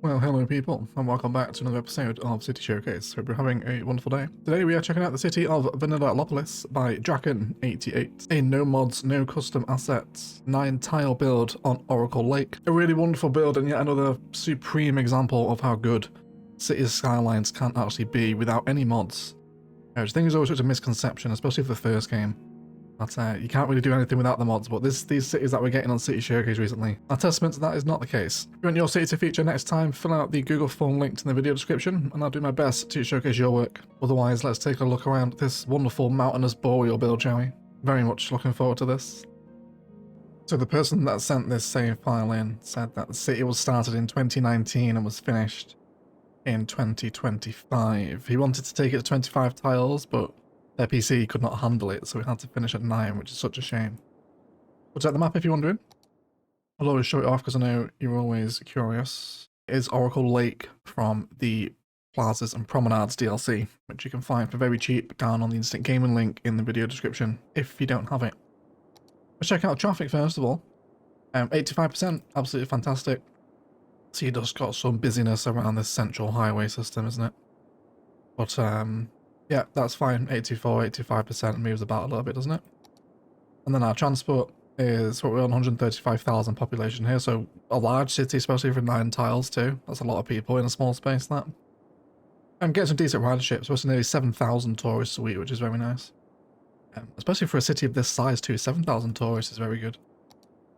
Well, hello people, and welcome back to another episode of City Showcase. Hope you're having a wonderful day. Today we are checking out the city of Vanillalopolis by Draken88. A no mods, no custom assets, 9 tile build on Oracle Lake. A really wonderful build and yet another supreme example of how good city skylines can actually be without any mods. I think there's always such a misconception, especially for the first game. That you can't really do anything without the mods, but these cities that we're getting on City Showcase recently are testament to that is not the case. If you want your city to feature next time, fill out the Google form linked in the video description, and I'll do my best to showcase your work. Otherwise, let's take a look around this wonderful mountainous boreal build, shall we? Very much looking forward to this. So the person that sent this save file in said that the city was started in 2019 and was finished in 2025. He wanted to take it to 25 tiles, but their PC could not handle it, so we had to finish at 9, which is such a shame. But check the map if you're wondering. I'll always show it off because I know you're always curious. It is Oracle Lake from the Plazas and Promenades DLC, which you can find for very cheap down on the Instant Gaming link in the video description if you don't have it. Let's check out traffic first of all. 85%, absolutely fantastic. So you just got some busyness around this central highway system, isn't it? But yeah, that's fine. 85% moves about a little bit, doesn't it? And then our transport is what we're on 135,000 population here, so a large city, especially for 9 tiles too. That's a lot of people in a small space. That I'm getting some decent ridership, so it's nearly 7,000 tourists a week, which is very nice. Especially for a city of this size too, 7,000 tourists is very good.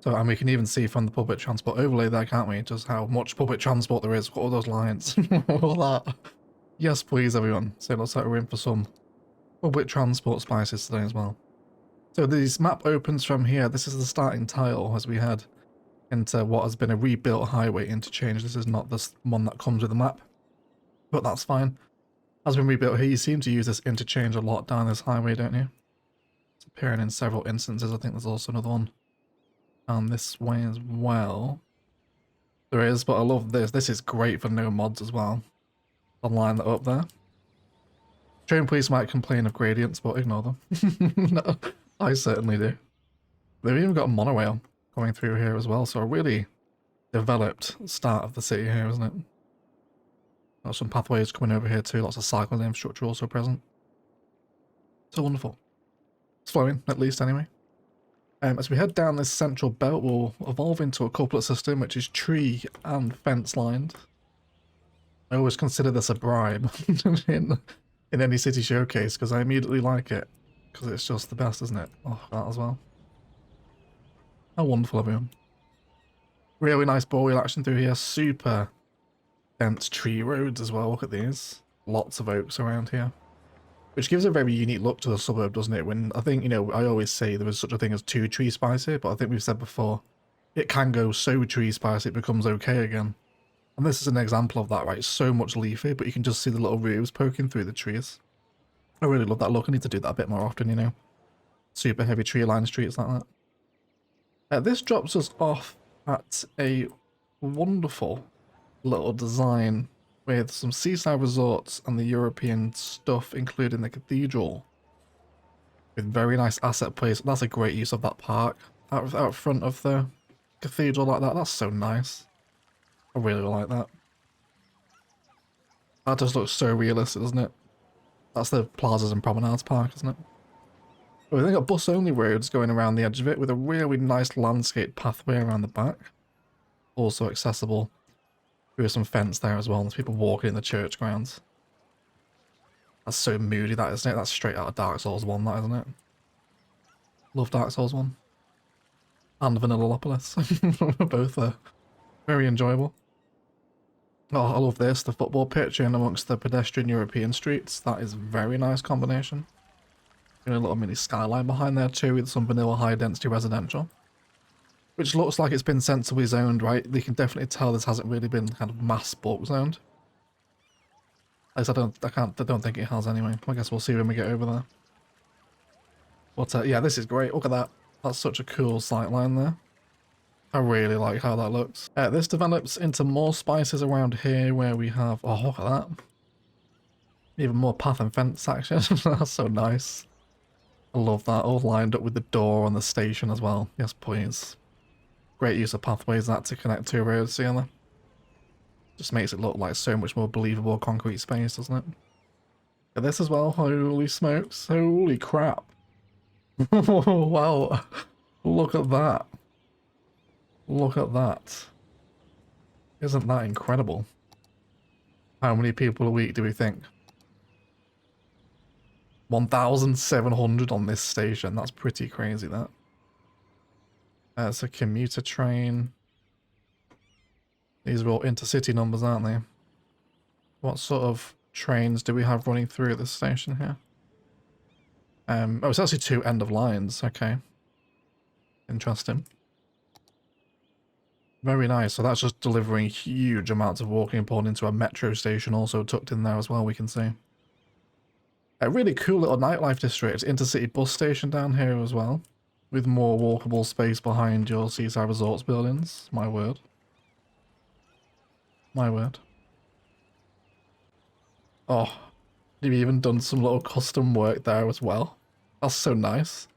So, and we can even see from the public transport overlay there, can't we? Just how much public transport there is. What are those lines? All that. Yes, please, everyone. So it looks like we're in for some public transport spices today as well. So this map opens from here. This is the starting tile as we head into what has been a rebuilt highway interchange. This is not the one that comes with the map, but that's fine. Has been rebuilt here. You seem to use this interchange a lot down this highway, don't you? It's appearing in several instances. I think there's also another one down this way as well. There is, but I love this. This is great for no mods as well. I'll line that up there. Train police might complain of gradients, but ignore them. No, I certainly do. They've even got a monorail going through here as well, so a really developed start of the city here, isn't it? Got some pathways coming over here too, lots of cycling infrastructure also present. So wonderful. It's flowing, at least anyway. As we head down this central belt, we'll evolve into a couplet system, which is tree and fence lined. I always consider this a bribe in any city showcase because I immediately like it because it's just the best, isn't it? Oh, that as well. How wonderful, everyone. Really nice boreal action through here. Super dense tree roads as well. Look at these. Lots of oaks around here. Which gives a very unique look to the suburb, doesn't it? When I think, you know, I always say there is such a thing as too tree spicy, but I think we've said before, it can go so tree spicy it becomes okay again. And this is an example of that, right? It's so much leafy, but you can just see the little roots poking through the trees. I really love that look. I need to do that a bit more often, you know. Super heavy tree-lined streets like that. This drops us off at a wonderful little design with some seaside resorts and the European stuff, including the cathedral. With very nice asset place. That's a great use of that park out front of the cathedral like that. That's so nice. I really like that. That just looks so realistic, doesn't it? That's the Plazas and Promenades Park, isn't it? But we've got bus-only roads going around the edge of it with a really nice landscape pathway around the back. Also accessible through some fence there as well. There's people walking in the church grounds. That's so moody, that, isn't it? That's straight out of Dark Souls 1, that, isn't it? Love Dark Souls 1. And Vanillalopolis. Both are very enjoyable. Oh, I love this, the football pitch in amongst the pedestrian European streets. That is a very nice combination. And a little mini skyline behind there too with some vanilla high density residential. Which looks like it's been sensibly zoned, right? You can definitely tell this hasn't really been kind of mass bulk zoned. At least I don't think it has anyway. I guess we'll see when we get over there. But yeah, this is great. Look at that. That's such a cool sight line there. I really like how that looks. This develops into more spices around here where we have... Oh, look at that. Even more path and fence action. That's so nice. I love that. All lined up with the door on the station as well. Yes, please. Great use of pathways that to connect two roads together. Just makes it look like so much more believable concrete space, doesn't it? Get this as well. Holy smokes. Holy crap. Wow. Look at that. Look at that. Isn't that incredible? How many people a week do we think? 1,700 on this station. That's pretty crazy, that. It's a commuter train. These are all intercity numbers, aren't they? What sort of trains do we have running through this station here? Oh, it's actually 2 end of lines. Okay. Interesting. Very nice. So that's just delivering huge amounts of walking point into a metro station also tucked in there as well, we can see. A really cool little nightlife district. Intercity bus station down here as well. With more walkable space behind your seaside resorts buildings. My word. My word. Oh, you've even done some little custom work there as well. That's so nice.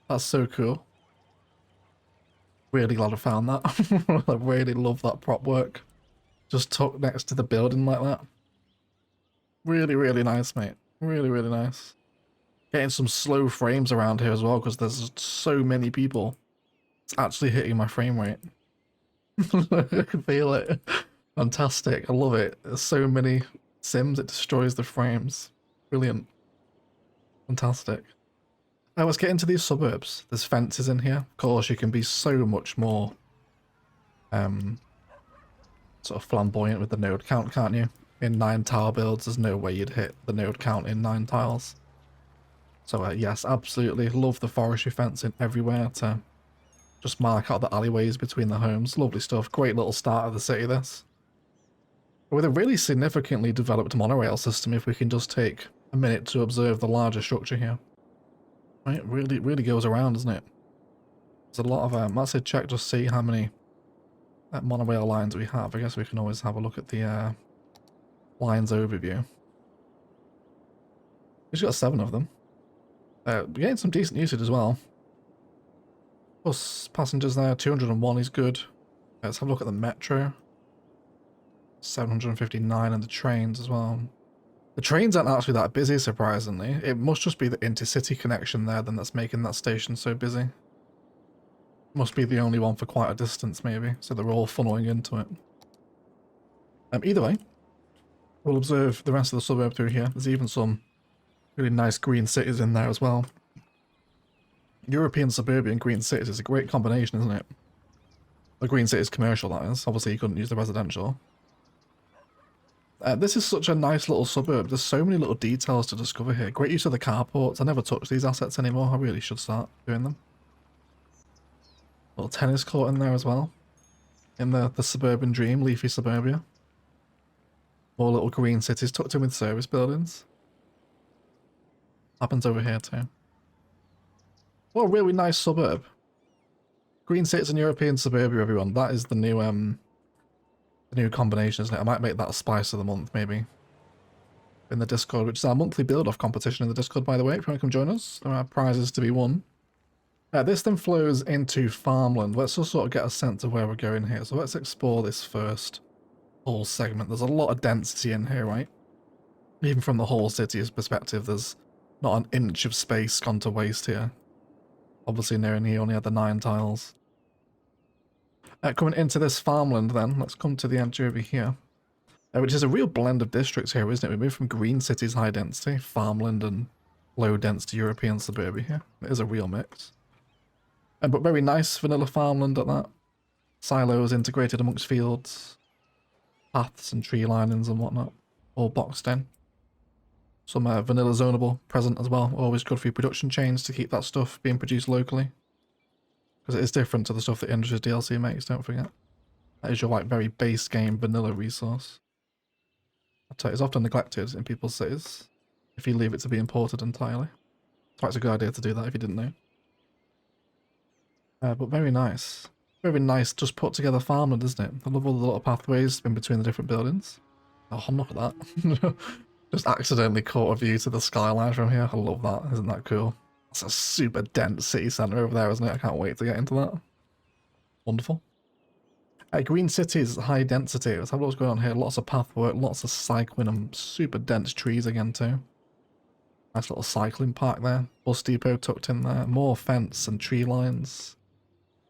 That's so cool. Really glad I found that. I really love that prop work. Just tucked next to the building like that. Really, really nice, mate. Really, really nice. Getting some slow frames around here as well because there's so many people. It's actually hitting my frame rate. I can feel it. Fantastic. I love it. There's so many sims, it destroys the frames. Brilliant. Fantastic. Now let's get into these suburbs. There's fences in here. Of course, you can be so much more sort of flamboyant with the node count, can't you? In 9 tower builds, there's no way you'd hit the node count in 9 tiles. So yes, absolutely. Love the forestry fencing everywhere to just mark out the alleyways between the homes. Lovely stuff. Great little start of the city, this. With a really significantly developed monorail system, if we can just take a minute to observe the larger structure here. Right, really goes around, doesn't it? There's a lot of, let's say check, just see how many monorail lines we have. I guess we can always have a look at the lines overview. We've got 7 of them. We're getting some decent usage as well. Plus passengers there, 201 is good. Let's have a look at the metro. 759 and the trains as well. The trains aren't actually that busy, surprisingly. It must just be the intercity connection there then that's making that station so busy. Must be the only one for quite a distance, maybe. So they're all funneling into it. Either way, we'll observe the rest of the suburb through here. There's even some really nice green cities in there as well. European suburban green cities is a great combination, isn't it? The green cities commercial, that is. Obviously, you couldn't use the residential. This is such a nice little suburb. There's so many little details to discover here. Great use of the carports. I never touch these assets anymore. I really should start doing them. Little tennis court in there as well. In the suburban dream, leafy suburbia. More little green cities tucked in with service buildings. Happens over here too. What a really nice suburb. Green cities and European suburbia, everyone. That is the new combination, isn't it? I might make that a spice of the month, maybe. In the Discord, which is our monthly build-off competition in the Discord, by the way. If you want to come join us, there are prizes to be won. This then flows into Farmland. Let's just sort of get a sense of where we're going here. So let's explore this first whole segment. There's a lot of density in here, right? Even from the whole city's perspective, there's not an inch of space gone to waste here. Obviously, near and he only had the 9 tiles. Coming into this farmland then, let's come to the edge over here. Which is a real blend of districts here, isn't it? We move from green cities, high density, farmland, and low density European suburbia here. It is a real mix. But very nice vanilla farmland at that. Silos integrated amongst fields. Paths and tree linings and whatnot. All boxed in. Some vanilla zonable present as well. Always good for your production chains to keep that stuff being produced locally. Because it is different to the stuff that Industries DLC makes, don't forget. That is your like very base game vanilla resource. I'll tell you, it's often neglected in people's cities if you leave it to be imported entirely. So it's a good idea to do that if you didn't know. But very nice. Very nice just put together farmland, isn't it? I love all the little pathways in between the different buildings. Oh, look at that. Just accidentally caught a view to the skyline from here. I love that. Isn't that cool? It's a super dense city centre over there, isn't it? I can't wait to get into that. Wonderful. Green cities, high density. Let's have a look what's going on here. Lots of pathwork, lots of cycling, and super dense trees again too. Nice little cycling park there. Bus depot tucked in there. More fence and tree lines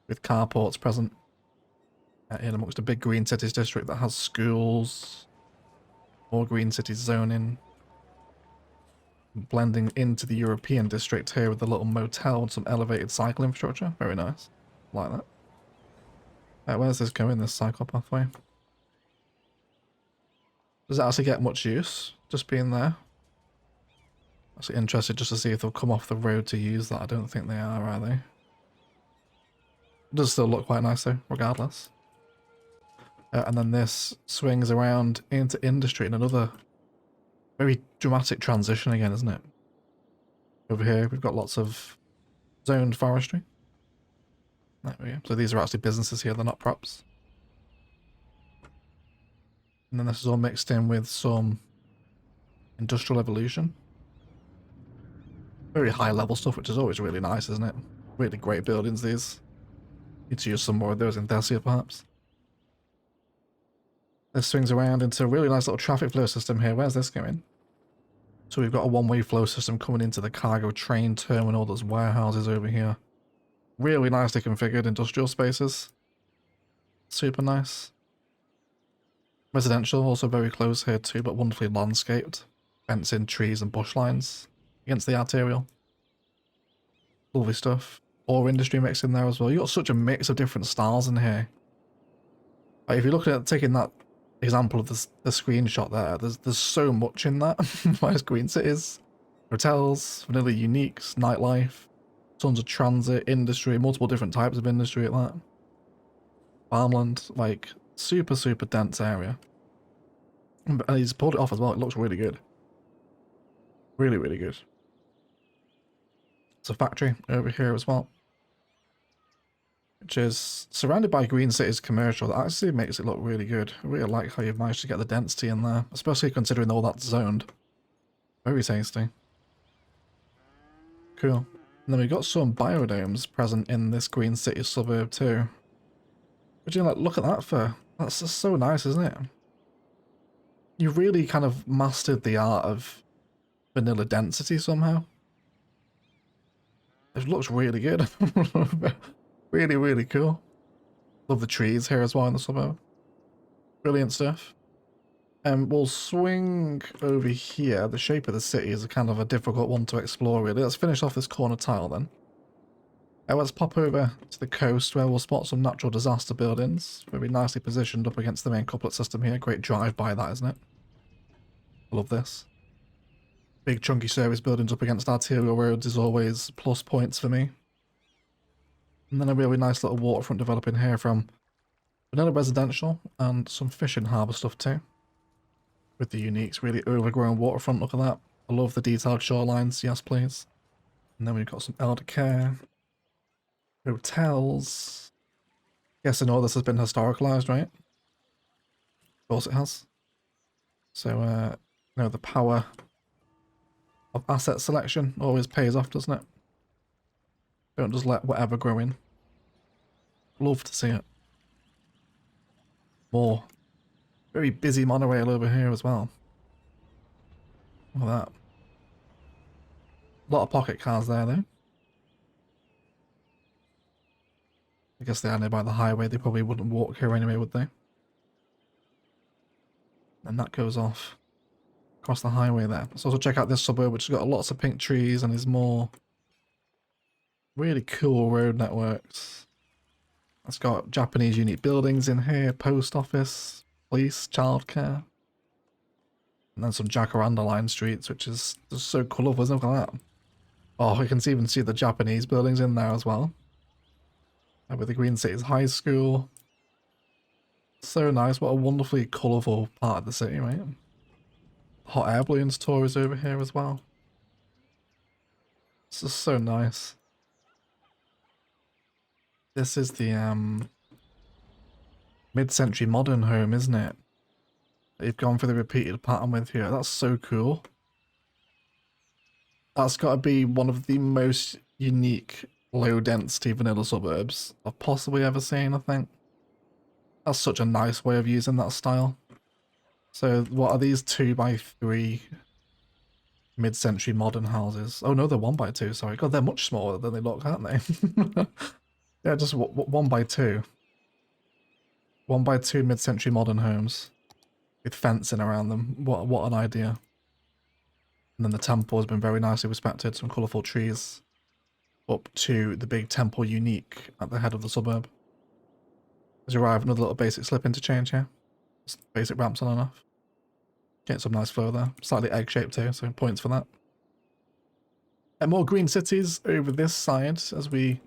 with carports present. In amongst a big green cities district that has schools. More green cities zoning. Blending into the European district here with a little motel and some elevated cycle infrastructure. Very nice. Like that. Where's this going, this cycle pathway? Does it actually get much use? Just being there? Actually interested just to see if they'll come off the road to use that. I don't think they are they? It does still look quite nice though, regardless. And then this swings around into industry in another very dramatic transition again, isn't it? Over here we've got lots of zoned forestry. There we go. So these are actually businesses here, they're not props. And then this is all mixed in with some industrial evolution. Very high level stuff, which is always really nice, isn't it? Really great buildings, these. Need to use some more of those in Thessia, perhaps. This swings around into a really nice little traffic flow system here. Where's this going? So we've got a one-way flow system coming into the cargo train terminal. There's warehouses over here. Really nicely configured industrial spaces. Super nice. Residential, also very close here too, but wonderfully landscaped. Fencing, trees and bush lines against the arterial. Lovely stuff. Ore industry mixed in there as well. You've got such a mix of different styles in here. Like if you look at taking that example of the screenshot there, there's so much in that. Nice green cities, hotels, vanilla uniques, nightlife, tons of transit, industry, multiple different types of industry at that. Farmland, like super dense area. And he's pulled it off as well. It looks really good. Really good. It's a factory over here as well, which is surrounded by green cities commercial. That actually makes it look really good. I really like how you've managed to get the density in there, especially considering all that's zoned. Very tasty. Cool. And then we've got some biodomes present in this green city suburb too. Would you like look at that for? That's just so nice, isn't it? You've really kind of mastered the art of vanilla density somehow. It looks really good. Really cool. Love the trees here as well in the suburb. Brilliant stuff. And we'll swing over here. The shape of the city is a kind of a difficult one to explore really. Let's finish off this corner tile then. Let's pop over to the coast where we'll spot some natural disaster buildings. Very nicely positioned up against the main couplet system here. Great drive by that, isn't it? Love this. Big chunky service buildings up against arterial roads is always plus points for me. And then a really nice little waterfront developing here from vanilla residential and some fishing harbour stuff too. With the uniques, really overgrown waterfront, look at that. I love the detailed shorelines, yes please. And then we've got some elder care. Hotels. Guessing all this has been historicalized, right? Of course it has. So, you know, the power of asset selection always pays off, doesn't it? Don't just let whatever grow in. Love to see it. More. Very busy monorail over here as well. Look at that. A lot of pocket cars there though. I guess they are nearby the highway. They probably wouldn't walk here anyway, would they? And that goes off across the highway there. Let's also check out this suburb, which has got lots of pink trees and is more really cool road networks. It's got Japanese unique buildings in here, post office, police, childcare. And then some jacaranda line streets, which is just so colourful, isn't it? Look at that. Oh, we can even see the Japanese buildings in there as well. And with the Green Cities High School. So nice, what a wonderfully colourful part of the city, right? Hot air balloons tour is over here as well. This is so nice. This is the mid-century modern home, isn't it? They've gone for the repeated pattern with here. That's so cool. That's got to be one of the most unique low-density vanilla suburbs I've possibly ever seen, I think. That's such a nice way of using that style. So what are these 2x3 mid-century modern houses? Oh no, they're 1x2, sorry. God, they're much smaller than they look, aren't they? Yeah, just 1x2. 1x2 mid-century modern homes with fencing around them. What an idea. And then the temple has been very nicely respected. Some colourful trees up to the big temple unique at the head of the suburb. As you arrive, another little basic slip interchange here. Just basic ramps on and off. Get some nice flow there. Slightly egg-shaped too, so points for that. And more green cities over this side as we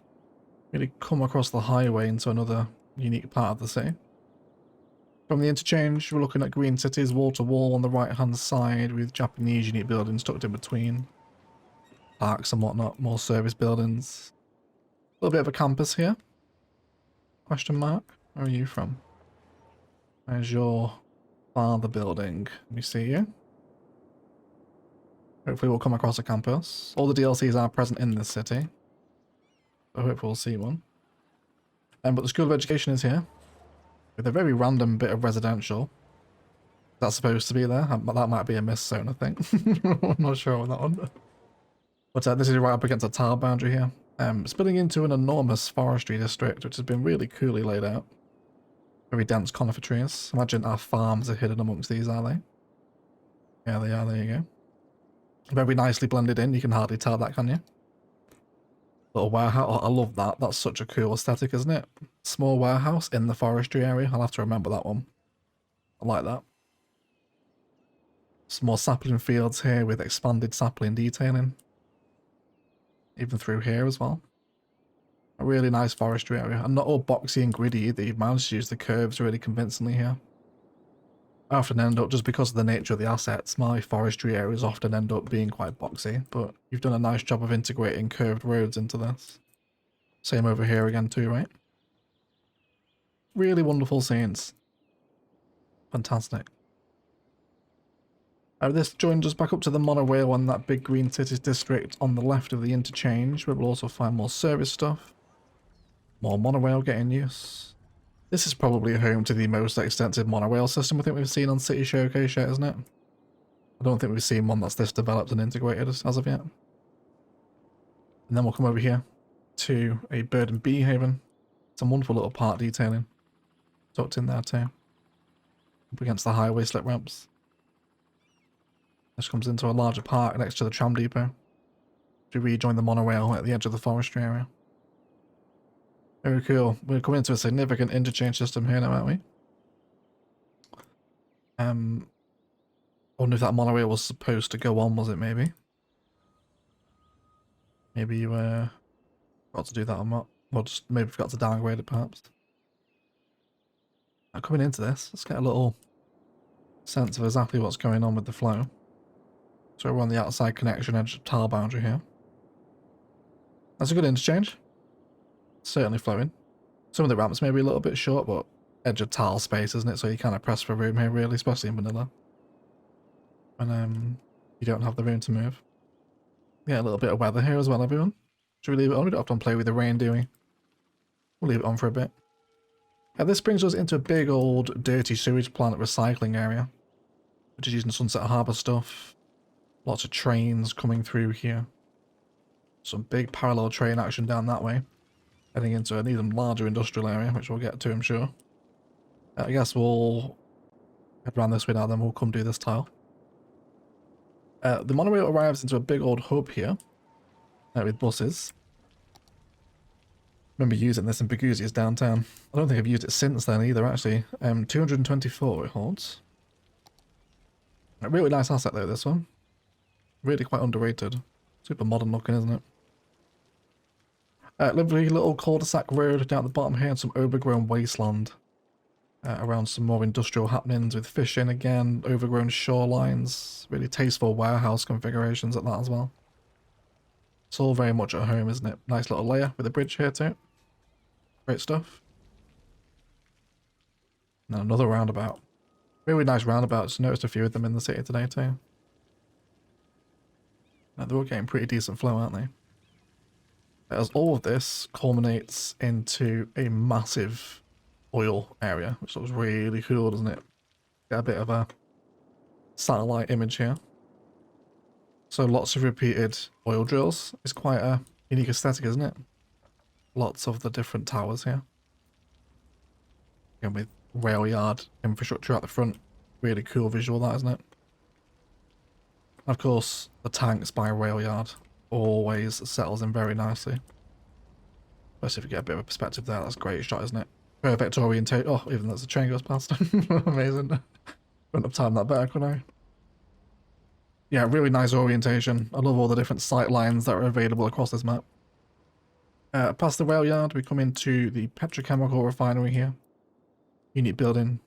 really come across the highway into another unique part of the city. From the interchange, we're looking at green cities wall to wall on the right hand side with Japanese unique buildings tucked in between. Parks and whatnot, more service buildings. A little bit of a campus here. Question mark. Where are you from? Where's your father building? Let me see you. Hopefully we'll come across a campus. All the DLCs are present in this city. So hopefully we'll see one. But the School of Education is here. With a very random bit of residential. That's supposed to be there. That might be a miss zone, I think. I'm not sure on that one. But this is right up against a tile boundary here. Spilling into an enormous forestry district, which has been really coolly laid out. Very dense conifer trees. Imagine our farms are hidden amongst these, are they? Yeah, they are. There you go. Very nicely blended in. You can hardly tell that, can you? Little warehouse. Oh, I love that. That's such a cool aesthetic, isn't it? Small warehouse in the forestry area. I'll have to remember that one. I like that. Some more sapling fields here with expanded sapling detailing. Even through here as well. A really nice forestry area. And not all boxy and gritty either. You've managed to use the curves really convincingly here. I often end up, just because of the nature of the assets, my forestry areas often end up being quite boxy, but you've done a nice job of integrating curved roads into this. Same over here again too, right? Really wonderful scenes. Fantastic. This joins us back up to the monorail on that big green cities district on the left of the interchange, where we'll also find more service stuff. More monorail getting use. This is probably home to the most extensive monorail system I think we've seen on City Showcase yet, isn't it? I don't think we've seen one that's this developed and integrated as of yet. And then we'll come over here to a bird and bee haven. Some wonderful little park detailing tucked in there too. Up against the highway slip ramps. This comes into a larger park next to the tram depot to rejoin the monorail at the edge of the forestry area. Very cool. We're coming into a significant interchange system here now, aren't we? I wonder if that monorail was supposed to go on, was it maybe? Maybe you forgot to do that or not. Or just maybe forgot to downgrade it perhaps. Now coming into this, let's get a little sense of exactly what's going on with the flow. So we're on the outside connection edge of tile boundary here. That's a good interchange. Certainly flowing. Some of the ramps may be a little bit short, but edge of tile space, isn't it? So you kind of press for room here, really, especially in vanilla. And you don't have the room to move. Yeah, a little bit of weather here as well, everyone. Should we leave it on? We don't have to play with the rain, do we? We'll leave it on for a bit. This brings us into a big old dirty sewage plant recycling area, which is using Sunset Harbour stuff. Lots of trains coming through here. Some big parallel train action down that way. Heading into an even larger industrial area, which we'll get to, I'm sure. I guess we'll head around this way now, then we'll come do this tile. The monorail arrives into a big old hub here with buses. Remember using this in Biguzi's downtown. I don't think I've used it since then either, actually. 224 it holds. A really nice asset though, this one. Really quite underrated. Super modern looking, isn't it? Lovely little cul-de-sac road down at the bottom here and some overgrown wasteland. Around some more industrial happenings with fishing again, overgrown shorelines, really tasteful warehouse configurations at that as well. It's all very much at home, isn't it? Nice little layer with a bridge here too. Great stuff. And another roundabout. Really nice roundabouts. Noticed a few of them in the city today too. Now, they're all getting pretty decent flow, aren't they? As all of this culminates into a massive oil area, which looks really cool, doesn't it? Get a bit of a satellite image here. So lots of repeated oil drills. It's quite a unique aesthetic, isn't it? Lots of the different towers here. And with rail yard infrastructure at the front. Really cool visual, that, isn't it? Of course, the tanks by rail yard always settles in very nicely. Especially if you get a bit of a perspective there. That's a great shot, isn't it? Perfect orientation. Oh, even as the train goes past. Amazing. Wouldn't have timed that better, could I? Yeah, really nice orientation. I love all the different sight lines that are available across this map. Past the rail yard, we come into the petrochemical refinery here. Unit building.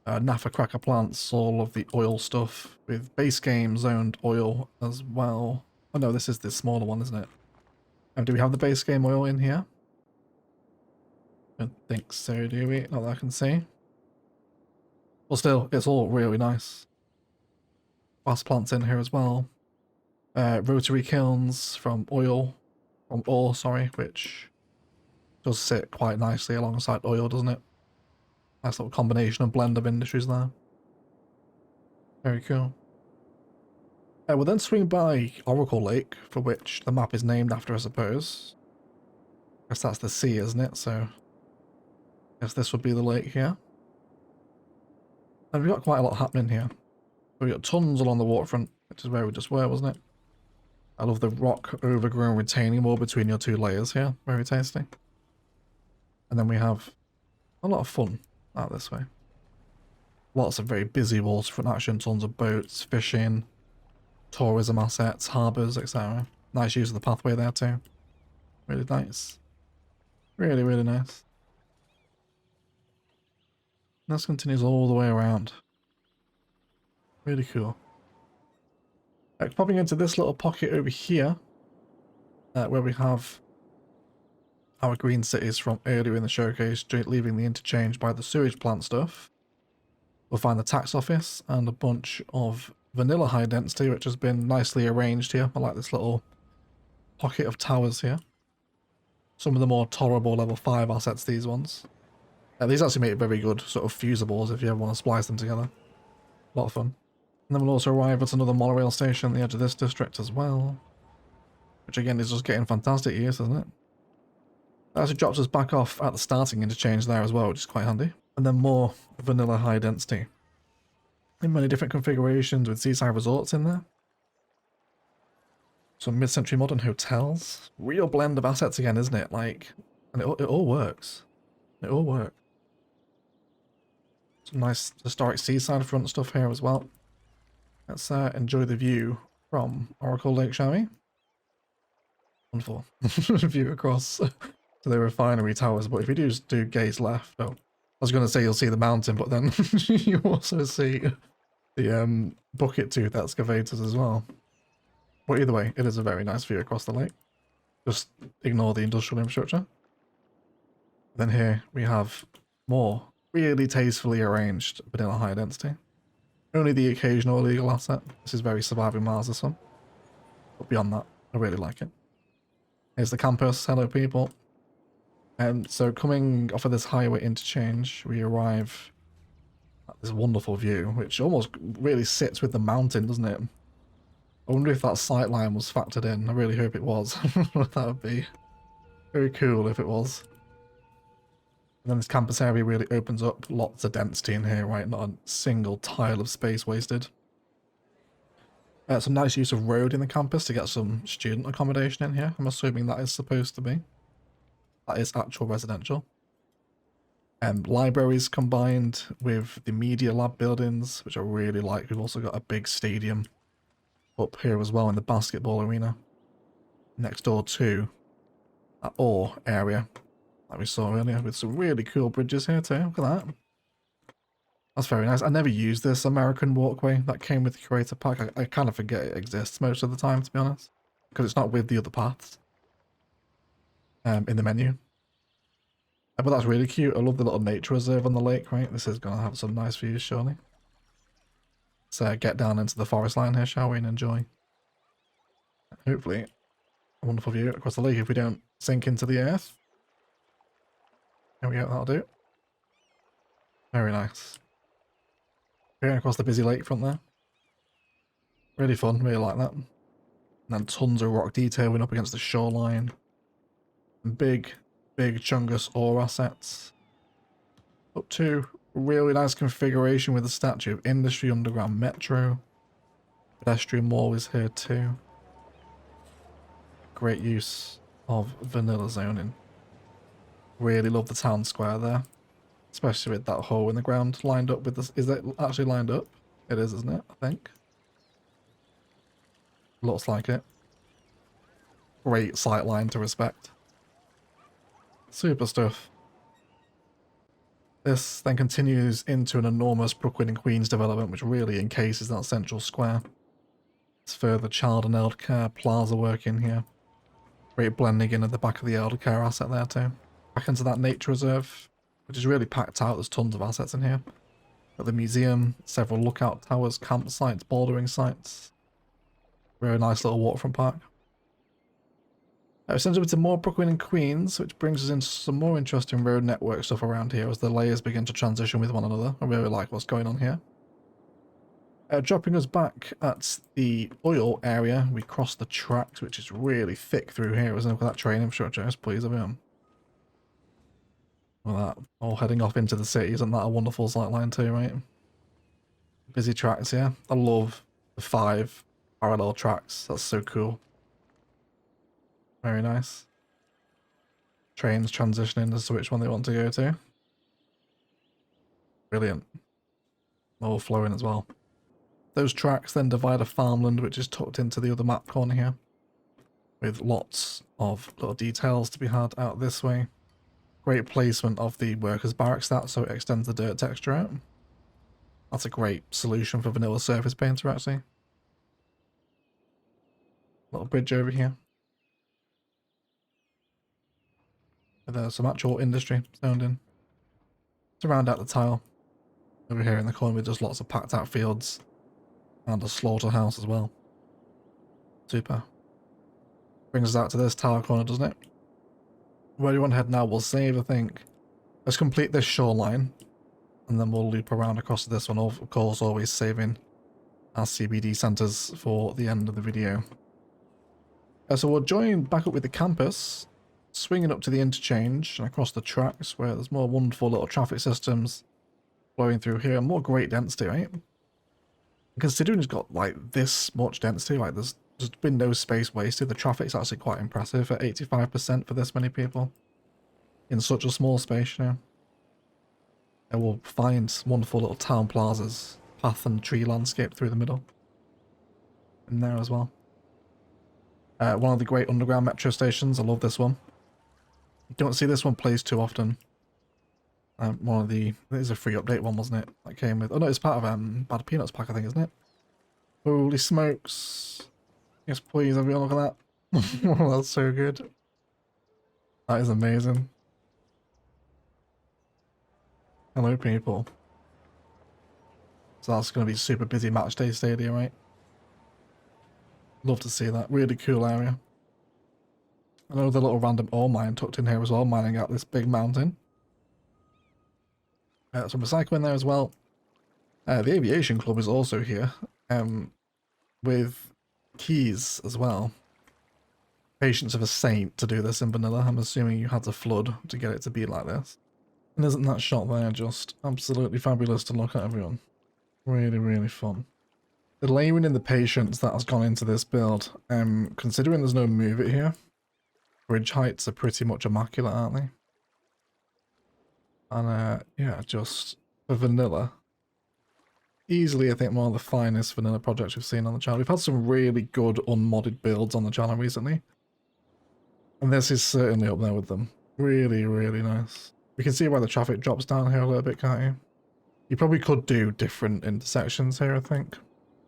Naphtha cracker plants, all of the oil stuff with base game zoned oil as well. Oh no, this is the smaller one, isn't it? Do we have the base game oil in here? Don't think so, do we? Not that I can see. Well, still, it's all really nice. Fast plants in here as well. Rotary kilns from ore, which does sit quite nicely alongside oil, doesn't it? Nice little combination of blend of industries there. Very cool. We'll then swing by Oracle Lake, for which the map is named after, I suppose. I guess that's the sea, isn't it? So I guess this would be the lake here. And we've got quite a lot happening here. We've got tons along the waterfront, which is where we just were, wasn't it? I love the rock overgrown retaining wall between your two layers here. Very tasty. And then we have a lot of fun out this way. Lots of very busy waterfront action, tons of boats, fishing, tourism assets, harbours, etc. Nice use of the pathway there too. Really nice. Really, really nice. And this continues all the way around. Really cool. Popping into this little pocket over here, where we have our green cities from earlier in the showcase, leaving the interchange by the sewage plant stuff. We'll find the tax office and a bunch of vanilla high density, which has been nicely arranged here. I like this little pocket of towers here. Some of the more tolerable level 5 assets, these ones. These actually make very good sort of fusibles if you ever want to splice them together. A lot of fun. And then we'll also arrive at another monorail station at the edge of this district as well. Which again is just getting fantastic use, isn't it? That actually drops us back off at the starting interchange there as well, which is quite handy. And then more vanilla high density. In many different configurations with seaside resorts in there. Some mid-century modern hotels. Real blend of assets again, isn't it? Like, and it all works. It all works. Some nice historic seaside front stuff here as well. Let's enjoy the view from Oracle Lake, shall we? Wonderful view across to the refinery towers. But if you do gaze left, oh, I was going to say you'll see the mountain, but then you also see the bucket tooth excavators as well. But either way, it is a very nice view across the lake. Just ignore the industrial infrastructure. Then here we have more really tastefully arranged vanilla high density. Only the occasional illegal asset. This is very surviving Mars, this one. But beyond that, I really like it. Here's the campus. Hello, people. So coming off of this highway interchange, we arrive at this wonderful view, which almost really sits with the mountain, doesn't it? I wonder if that sight line was factored in. I really hope it was. That would be very cool if it was. And then this campus area really opens up. Lots of density in here, right? Not a single tile of space wasted. Some nice use of road in the campus to get some student accommodation in here. I'm assuming that is supposed to be. That is actual residential. Libraries combined with the media lab buildings, which I really like. We've also got a big stadium up here as well in the basketball arena. Next door to that ore area that we saw earlier, with some really cool bridges here too. Look at that. That's very nice. I never used this American walkway that came with the creator pack. I kind of forget it exists most of the time, to be honest, because it's not with the other paths in the menu. But that's really cute. I love the little nature reserve on the lake, right? This is going to have some nice views, surely. Let's get down into the forest line here, shall we, and enjoy. Hopefully, a wonderful view across the lake if we don't sink into the earth. There we go, that'll do. Very nice. Going across the busy lakefront there. Really fun, really like that. And then tons of rock detailing up against the shoreline. And big chungus ore assets. Up to really nice configuration with the statue of Industry Underground Metro. Pedestrian wall is here too. Great use of vanilla zoning. Really love the town square there. Especially with that hole in the ground lined up with this. Is it actually lined up? It is, isn't it? I think. Looks like it. Great sight line to respect. Super stuff. This then continues into an enormous Brooklyn and Queens development, which really encases that central square. It's further child and elder care plaza work in here. Great blending in at the back of the elder care asset there too. Back into that nature reserve, which is really packed out. There's tons of assets in here. Got the museum, several lookout towers, campsites, bouldering sites. Very nice little waterfront park. It sends over to more Brooklyn and Queens, which brings us into some more interesting road network stuff around here as the layers begin to transition with one another. I really like what's going on here. Dropping us back at the oil area, we cross the tracks, which is really thick through here, isn't it? With that train infrastructure, yes, please, everyone. Well, that all heading off into the city, isn't that a wonderful sight line too, right? Busy tracks here. I love the 5 parallel tracks. That's so cool. Very nice. Trains transitioning as to which one they want to go to. Brilliant. All flowing as well. Those tracks then divide a farmland which is tucked into the other map corner here. With lots of little details to be had out this way. Great placement of the workers' barracks that so it extends the dirt texture out. That's a great solution for vanilla surface painter actually. Little bridge over here. There's some actual industry zoned in. To round out the tile. Over here in the corner with just lots of packed out fields. And a slaughterhouse as well. Super. Brings us out to this tower corner, doesn't it? Where do you want to head now? We'll save, I think. Let's complete this shoreline. And then we'll loop around across to this one. Of course, always saving our CBD centres for the end of the video. So we'll join back up with the campus. Swinging up to the interchange and across the tracks where there's more wonderful little traffic systems flowing through here. More great density, right? Considering it's got like this much density, like there's been no space wasted. The traffic's actually quite impressive at 85% for this many people in such a small space, you know. And we'll find wonderful little town plazas, path and tree landscape through the middle. In there as well. One of the great underground metro stations. I love this one. You don't see this one placed too often. One of the... It is a free update one, wasn't it? That came with... Oh no, it's part of Bad Peanuts pack, I think, isn't it? Holy smokes. Yes, please, everyone, look at that. Oh, that's so good. That is amazing. Hello, people. So that's going to be super busy match day stadium, right? Love to see that. Really cool area. Another little random ore mine tucked in here as well, mining out this big mountain. Some recycling there as well. The aviation club is also here, with keys as well. Patience of a saint to do this in vanilla. I'm assuming you had to flood to get it to be like this. And isn't that shot there just absolutely fabulous to look at, everyone? Really, really fun. The layering in the patience that has gone into this build, considering there's no move it here, bridge heights are pretty much immaculate, aren't they? And yeah, just for vanilla, easily I think one of the finest vanilla projects we've seen on the channel. We've had some really good unmodded builds on the channel recently, and this is certainly up there with them. Really, really nice. We can see why the traffic drops down here a little bit, can't you? You probably could do different intersections here, I think,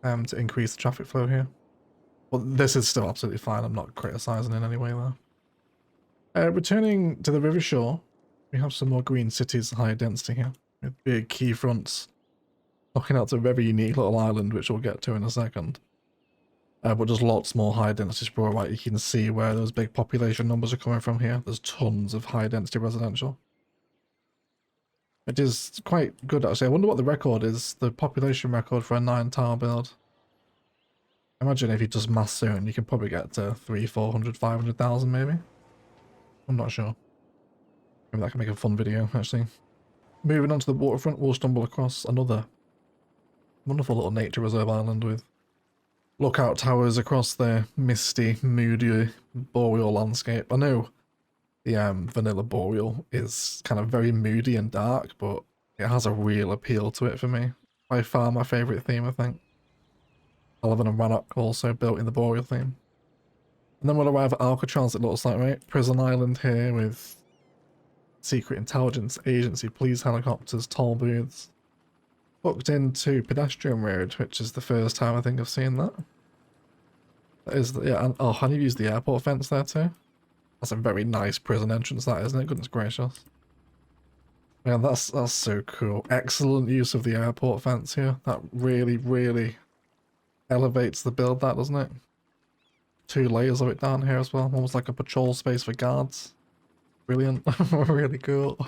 to increase the traffic flow here. But this is still absolutely fine. I'm not criticising in any way there. Returning to the river shore, we have some more green cities, higher density here, with big quay fronts, looking out to a very unique little island, which we'll get to in a second. But just lots more high density sprawl, right? You can see where those big population numbers are coming from here. There's tons of high density residential. which is quite good actually. I wonder what the record is, the population record for a 9 tile build. Imagine if you just mass zone, you can probably get to 300, 400, 500,000 maybe. I'm not sure. Maybe that can make a fun video actually. Moving on to the waterfront, we'll stumble across another wonderful little nature reserve island with lookout towers across the misty, moody, boreal landscape. I know the vanilla boreal is kind of very moody and dark, but it has a real appeal to it for me. By far my favourite theme, I think. Sullivan and Rannoch also built in the boreal theme. And then we'll arrive at Alcatraz, it looks like, right? Prison island here with secret intelligence agency, police helicopters, toll booths. Hooked into pedestrian road, which is the first time I think I've seen that. That is, yeah, and oh, and you've used the airport fence there too. That's a very nice prison entrance, that, isn't it? Goodness gracious. Man, that's so cool. Excellent use of the airport fence here. That really, really elevates the build, that, doesn't it? 2 layers of it down here as well. Almost like a patrol space for guards. Brilliant. Really cool.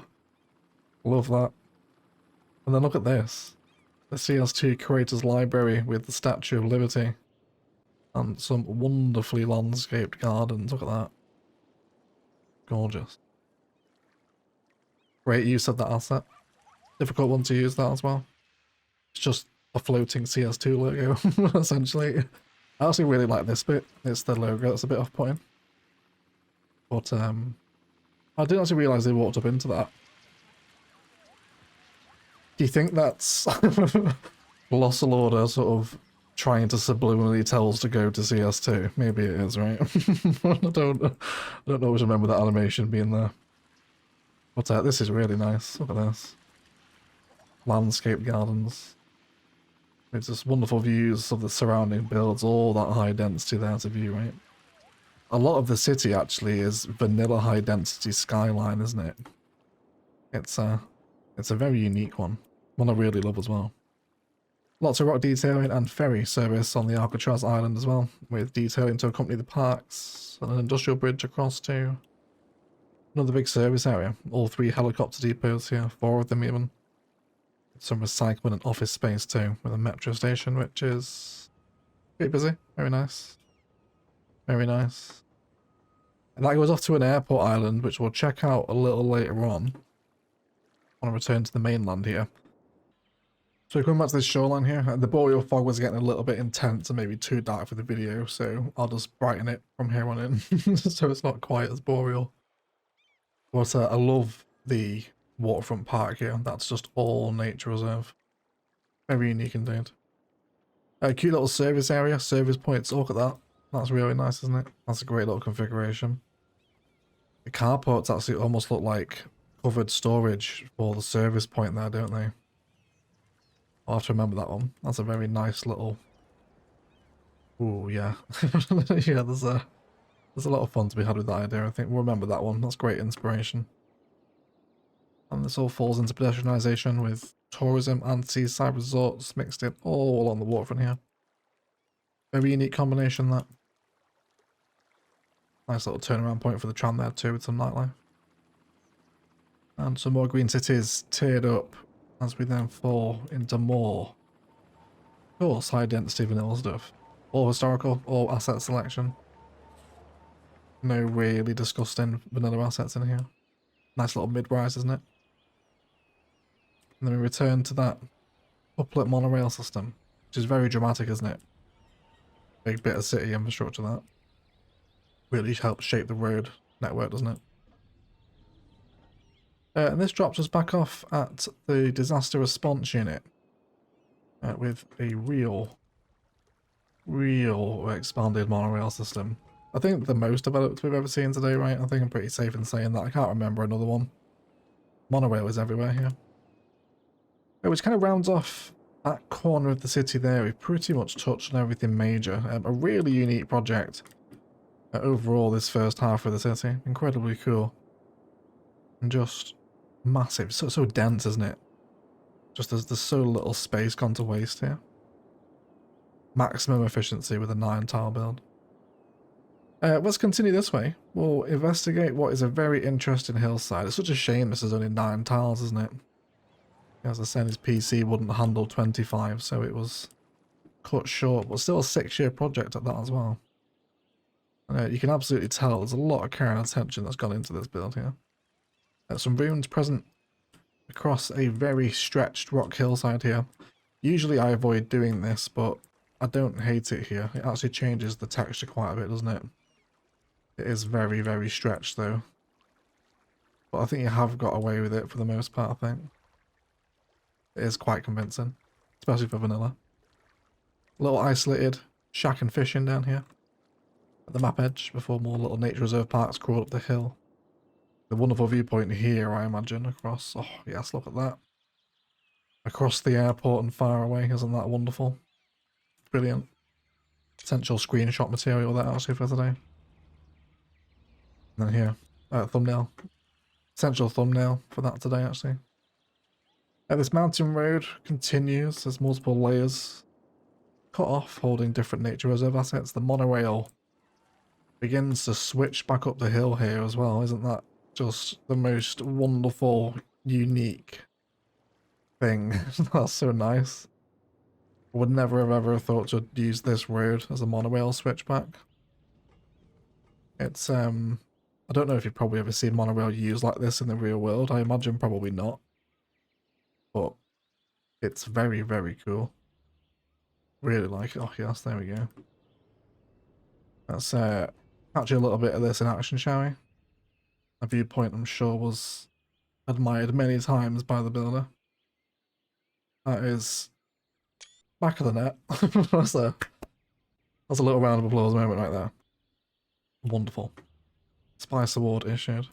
Love that. And then look at this. The CS2 Creators Library with the Statue of Liberty. And some wonderfully landscaped gardens. Look at that. Gorgeous. Great use of that asset. Difficult one to use that as well. It's just a floating CS2 logo, essentially. I actually really like this bit. It's the logo that's a bit off-putting. But I didn't actually realise they walked up into that. Do you think that's Colossal Order sort of trying to subliminally tell us to go to CS2? Maybe it is, right? I don't always remember that animation being there. But this is really nice. Look at this. Landscape gardens. It's just wonderful views of the surrounding builds, all that high density there to view, right? A lot of the city actually is vanilla high density skyline, isn't it? It's a very unique one. One I really love as well. Lots of rock detailing and ferry service on the Alcatraz Island as well, with detailing to accompany the parks and an industrial bridge across to another big service area. All 3 helicopter depots here, 4 of them even. Some recycling and office space too, with a metro station, which is pretty busy. Very nice. Very nice. And that goes off to an airport island, which we'll check out a little later on. I want to return to the mainland here. So coming back to this shoreline here, the boreal fog was getting a little bit intense and maybe too dark for the video, so I'll just brighten it from here on in, so it's not quite as boreal. But I love the waterfront park here. That's just all nature reserve. Very unique indeed. Cute little service area, service points. Look at that. That's really nice, isn't it? That's a great little configuration. The carports actually almost look like covered storage for the service point there, don't they? I'll have to remember that one. That's a very nice little... Ooh, yeah. Yeah, there's a lot of fun to be had with that idea, I think. We'll remember that one. That's great inspiration. And this all falls into pedestrianisation with tourism and seaside resorts mixed in all along the waterfront here. Very unique combination, that. Nice little turnaround point for the tram there too, with some nightlife. And some more green cities tiered up as we then fall into more, of course, high density vanilla stuff. All historical, all asset selection. No really disgusting vanilla assets in here. Nice little mid-rise, isn't it? And then we return to that uplit monorail system, which is very dramatic, isn't it? Big bit of city infrastructure, that. Really helps shape the road network, doesn't it? And this drops us back off at the disaster response unit with a real expanded monorail system. I think the most developed we've ever seen today, right? I think I'm pretty safe in saying that. I can't remember another one. Monorail is everywhere here. Which kind of rounds off that corner of the city there. We've pretty much touched on everything major. A really unique project overall this first half of the city. Incredibly cool. And just massive. So dense, isn't it? Just there's so little space gone to waste here. Maximum efficiency with a 9-tile build. Let's continue this way. We'll investigate what is a very interesting hillside. It's such a shame this is only 9 tiles, isn't it? As I said, his PC wouldn't handle 25, so it was cut short, but still a 6-year project at that as well. And, you can absolutely tell there's a lot of care and attention that's gone into this build here. Some ruins present across a very stretched rock hillside here. Usually I avoid doing this, but I don't hate it here. It actually changes the texture quite a bit, doesn't it? It is very, very stretched though. But I think you have got away with it for the most part, I think. It is quite convincing, especially for vanilla. A little isolated shack and fishing down here at the map edge before more little nature reserve parks crawl up the hill. The wonderful viewpoint here, I imagine, across... Oh, yes, look at that. Across the airport and far away, isn't that wonderful? Brilliant. Potential screenshot material there, actually, for today. And then here, thumbnail. Potential thumbnail for that today, actually. This mountain road continues. There's multiple layers cut off, holding different nature reserve assets. The monorail begins to switch back up the hill here as well. Isn't that just the most wonderful, unique thing? That's so nice. I would never have ever thought to use this road as a monorail switchback. It's, I don't know if you've probably ever seen monorail used like this in the real world. I imagine probably not. But it's very, very cool. Really like it. Oh yes, there we go. Let's catch a little bit of this in action, shall we? A viewpoint I'm sure was admired many times by the builder. That is back of the net. that's a little round of applause moment right there. Wonderful. Spice Award issued.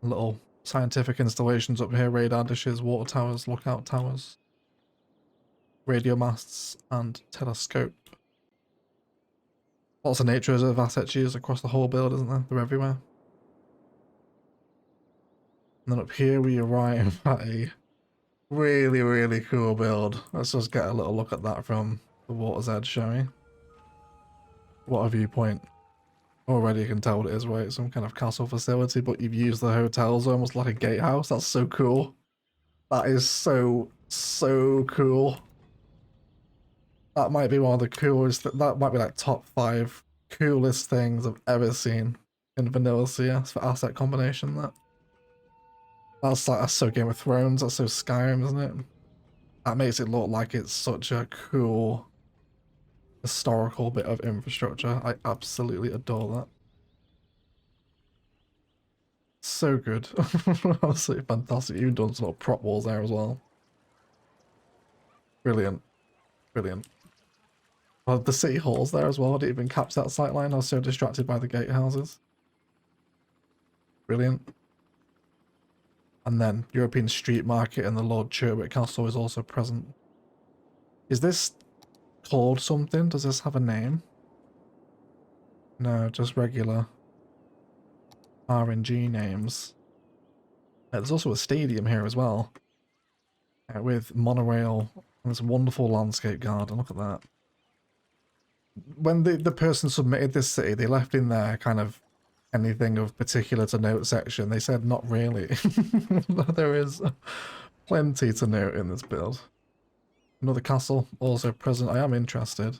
Little scientific installations up here, radar dishes, water towers, lookout towers, radio masts, and telescope. Lots of nature reserve assets used across the whole build, isn't there? They're everywhere. And then up here we arrive at a really, really cool build. Let's just get a little look at that from the water's edge, shall we? What a viewpoint. Already you can tell what it is, right? Some kind of castle facility, but you've used the hotels almost like a gatehouse. That's so cool. That is so, so cool. That might be one of the coolest, that might be like top 5 coolest things I've ever seen in vanilla CS for asset combination. That's so Game of Thrones, that's so Skyrim, isn't it? That makes it look like it's such a cool historical bit of infrastructure. I absolutely adore that. So good. Absolutely fantastic. You've done some little prop walls there as well. Brilliant. Brilliant. Well, the city halls there as well. I didn't even catch that sightline. I was so distracted by the gatehouses. Brilliant. And then European Street Market and the Lord Cherwick Castle is also present. Is this called something? Does this have a name? No, just regular RNG names. There's also a stadium here as well. With monorail and this wonderful landscape garden. Look at that. When the person submitted this city, they left in there kind of anything of particular to note section. They said not really. There is plenty to note in this build. Another castle also present. I am interested.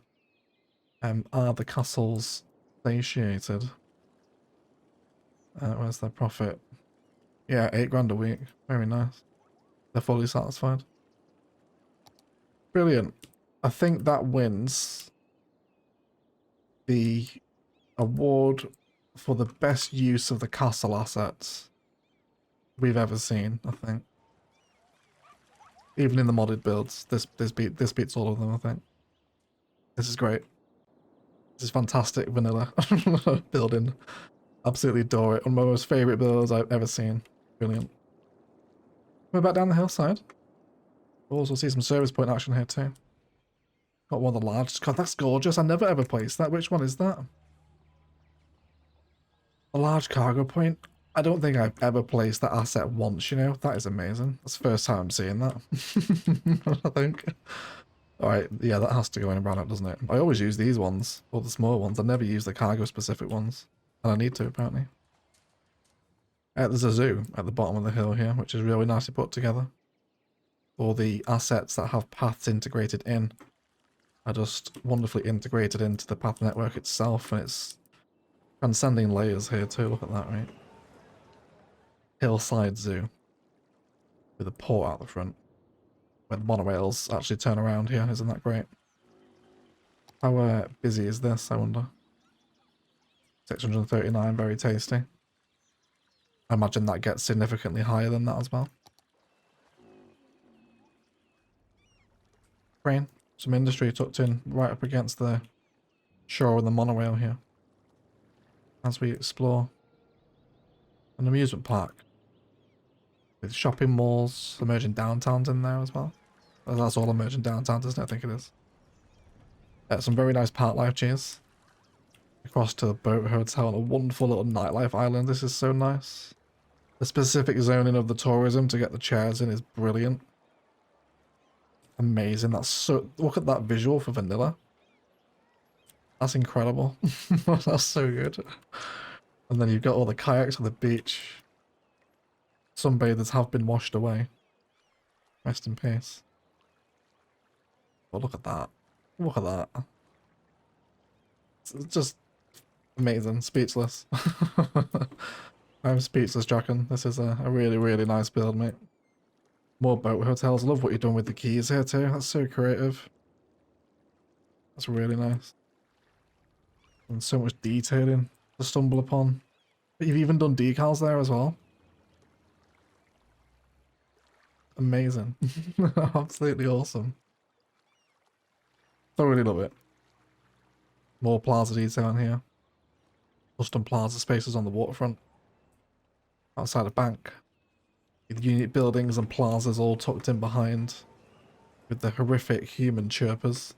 Are the castles satiated? Where's their profit? Yeah, 8 grand a week. Very nice. They're fully satisfied. Brilliant. I think that wins the award for the best use of the castle assets we've ever seen, I think. Even in the modded builds, this beats all of them, I think. This is great. This is fantastic vanilla building. Absolutely adore it. One of my most favourite builds I've ever seen. Brilliant. We're back down the hillside. We'll also see some service point action here too. Got one of the large. God, that's gorgeous. I never ever placed that. Which one is that? A large cargo point. I don't think I've ever placed that asset once, you know? That is amazing. That's the first time I'm seeing that. I think. Alright, yeah, that has to go in and brown out, doesn't it? I always use these ones, or the small ones. I never use the cargo specific ones. And I need to, apparently. There's a zoo at the bottom of the hill here, which is really nicely put together. All the assets that have paths integrated in are just wonderfully integrated into the path network itself, and it's transcending layers here too. Look at that, right? Hillside Zoo with a port out the front, where the monorails actually turn around here. Isn't that great? How busy is this, I wonder? 639, very tasty. I imagine that gets significantly higher than that as well. Crane, some industry tucked in right up against the shore of the monorail here. As we explore an amusement park with shopping malls, emerging downtowns in there as well. That's all emerging downtowns, isn't it? I think it is. Some very nice park life, cheers. Across to the boat hotel, a wonderful little nightlife island. This is so nice. The specific zoning of the tourism to get the chairs in is brilliant. Amazing. That's so... Look at that visual for vanilla. That's incredible. That's so good. And then you've got all the kayaks on the beach. Some bathers have been washed away. Rest in peace. But look at that. Look at that. It's just amazing. Speechless. I'm speechless, Jackin. This is a really, really nice build, mate. More boat hotels. I love what you've done with the keys here too. That's so creative. That's really nice. And so much detailing to stumble upon. But you've even done decals there as well. Amazing. Absolutely awesome. Thoroughly love it. More plaza detail in here. Custom plaza spaces on the waterfront. Outside a bank. With unit buildings and plazas all tucked in behind. With the horrific human chirpers.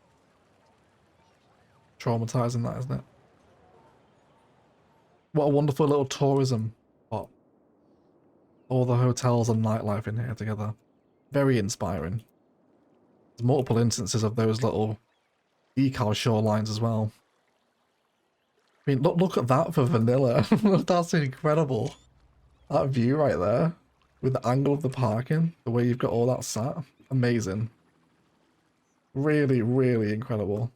Traumatizing that, isn't it? What a wonderful little tourism spot. All the hotels and nightlife in here together. Very inspiring. There's multiple instances of those little decal shorelines as well. I mean, look at that for vanilla. That's incredible. That view right there. With the angle of the parking. The way you've got all that sat. Amazing. Really, really incredible.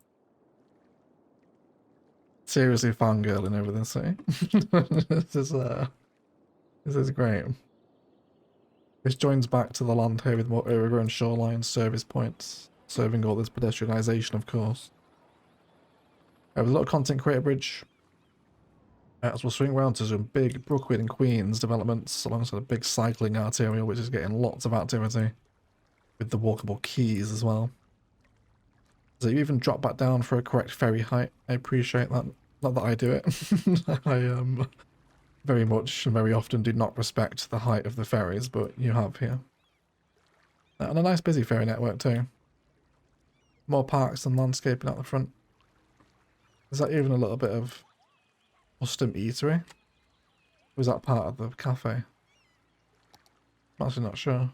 Seriously fangirling over this, eh? This is great. This joins back to the land here with more overgrown shoreline service points, serving all this pedestrianisation, of course. There's a little content creator bridge. As we'll swing around to some big Brooklyn and Queens developments alongside a big cycling arterial, which is getting lots of activity with the walkable quays as well. So you even drop back down for a correct ferry height. I appreciate that. Not that I do it. I very much and very often do not respect the height of the ferries, but you have here. And a nice busy ferry network too. More parks and landscaping out the front. Is that even a little bit of custom eatery? Was that part of the cafe? I'm actually not sure.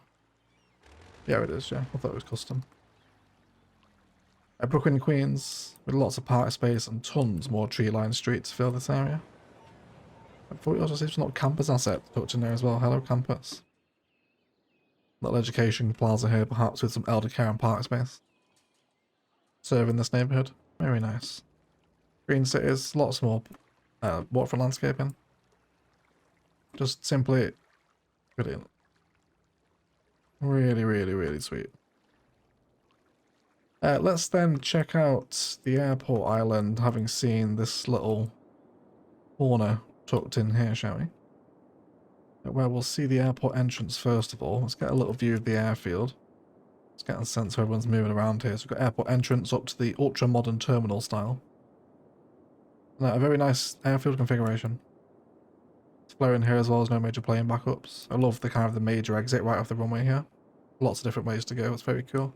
Yeah, it is, yeah. I thought it was custom. Brooklyn Queens, with lots of park space and tons more tree-lined streets to fill this area. I thought you also see some little campus assets tucked in there as well. Hello, campus. Little education plaza here, perhaps with some elder care and park space. Serving this neighbourhood. Very nice. Green cities, lots more waterfront landscaping. Just simply brilliant. Really, really, really sweet. Let's then check out the airport island, having seen this little corner tucked in here, shall we? Where we'll see the airport entrance first of all. Let's get a little view of the airfield. Let's get a sense of everyone's moving around here. So we've got airport entrance up to the ultra-modern terminal style. And a very nice airfield configuration. It's flowing here as well as no major plane backups. I love the kind of the major exit right off the runway here. Lots of different ways to go. It's very cool.